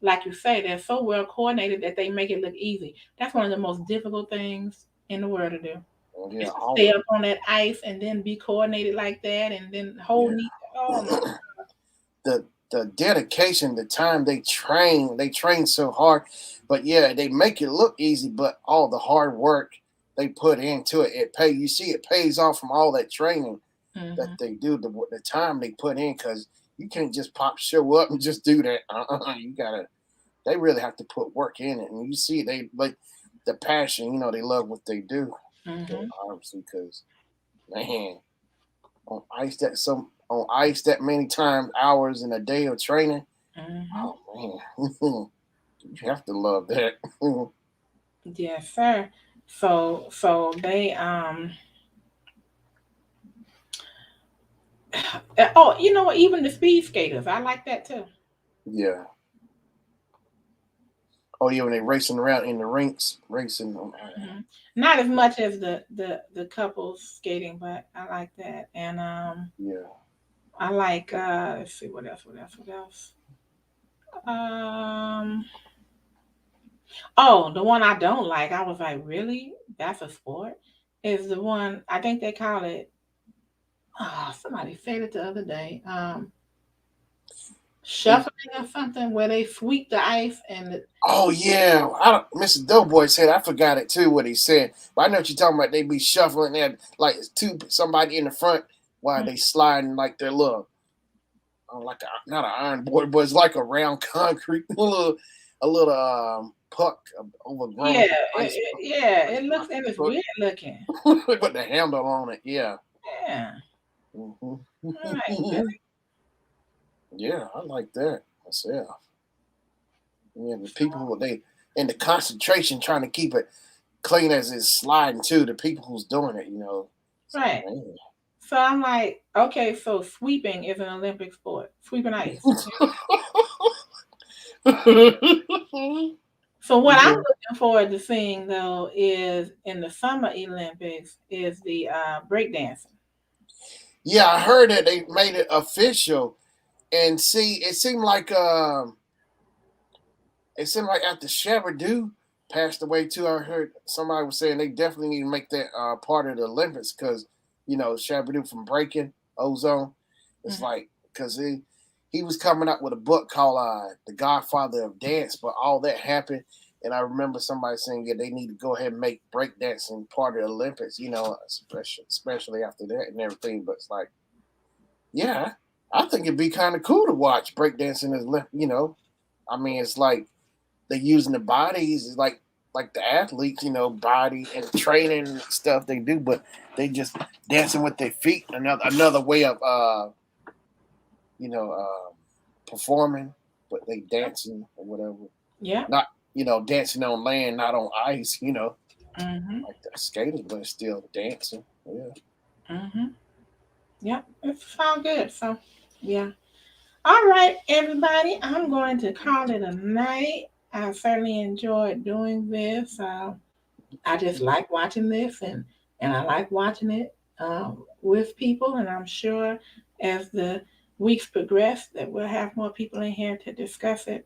like you say, they're so well coordinated that they make it look easy. That's one of the most difficult things in the world to do. yeah. Is to stay up on that ice and then be coordinated like that, and then hold. Yeah. Oh my! The dedication, the time they train so hard, but yeah, they make it look easy, but all the hard work they put into it, it pays off from all that training that they do, the time they put in, because you can't just show up and just do that. They really have to put work in it, and you see they like the passion, they love what they do. Obviously, because man, on ice that many times, hours in a day of training. Oh man, you have to love that. Yes, sir. So they oh, you know what? Even the speed skaters, I like that too. Yeah. Oh yeah, when they racing around in the rinks, racing. Not as much as the couples skating, but I like that. And Yeah. I like let's see what else. Oh, the one I don't like, I was like, really? That's a sport? Is the one I think they call it. Oh, somebody said it the other day. Shuffling or something where they sweep the ice and Oh yeah, Mr. Doughboy said, I forgot it too what he said, but I know what you're talking about. They be shuffling and like somebody in the front while they sliding like their little, like not an iron board, but it's like a round concrete, a little puck overgrown. it looks and it's weird looking. Put the handle on it, yeah. Yeah. Mm-hmm. Right. Yeah, I like that myself. Yeah, the people and the concentration trying to keep it clean as it's sliding too. The people who's doing it, Right. So I'm like, okay, so sweeping is an Olympic sport. Sweeping ice. So what I'm looking forward to seeing though is in the Summer Olympics is the breakdancing. Yeah, I heard that they made it official, and see, it seemed like after Shabba-Doo passed away too. I heard somebody was saying they definitely need to make that part of the Olympics because Shabba-Doo from Breaking Ozone. It's like because he was coming up with a book called The Godfather of Dance, but all that happened. And I remember somebody saying, yeah, they need to go ahead and make breakdancing part of the Olympics, especially after that and everything. But it's like, yeah, I think it'd be kind of cool to watch breakdancing as, I mean, it's like they're using the bodies like the athletes, body and training and stuff they do, but they just dancing with their feet. Another way of, performing, but they dancing or whatever. Yeah. Not, dancing on land, not on ice, like the skaters, but still dancing. Yeah. Yeah, it sounds good. So, yeah. All right, everybody. I'm going to call it a night. I certainly enjoyed doing this. I just like watching this, and I like watching it with people. And I'm sure as the weeks progress, that we'll have more people in here to discuss it.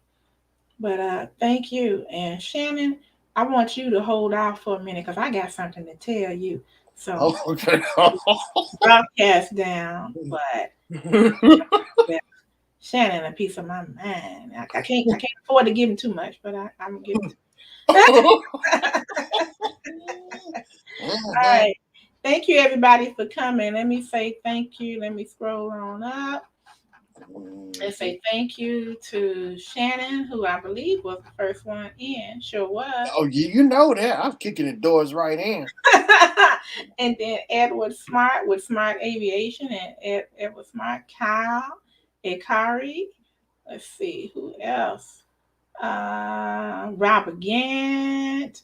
But thank you. And Shannon, I want you to hold off for a minute because I got something to tell you. So, okay. broadcast down, but Shannon a piece of my mind. I can't afford to give him too much, but I'm giving him. All right. Thank you, everybody, for coming. Let me say thank you. Let me scroll on up and say thank you to Shannon, who I believe was the first one in. Sure was. Oh, you know that. I'm kicking the doors right in. And then Edward Smart with Smart Aviation and Edward Smart, Kyle, Ikari. Let's see, who else? Robert Gant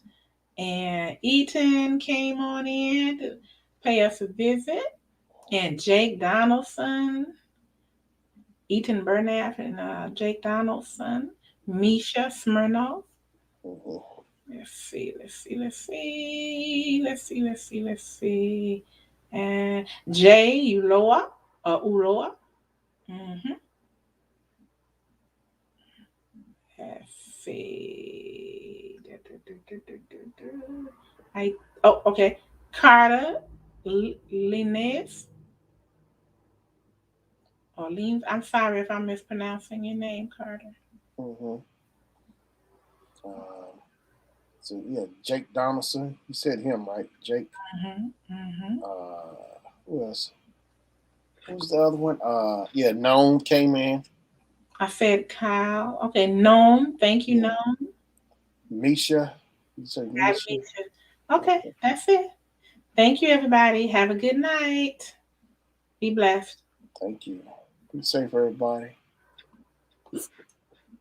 and Eaton came on in to pay us a visit. And Jake Donaldson, Eaton Bernath and Jake Donaldson, Misha Smirnov. Let's see. And Jay Uloa or Uloa. Let's see. Okay. Carter Linnes. Or Leans. I'm sorry if I'm mispronouncing your name, Carter. So yeah, Jake Donaldson. You said him, right? Jake. Who else? Who's the other one? Yeah, Gnome came in. I said Kyle. Okay, Gnome. Thank you, Gnome. Misha. You said Misha. Okay, that's it. Thank you, everybody. Have a good night. Be blessed. Thank you. Be safe, everybody.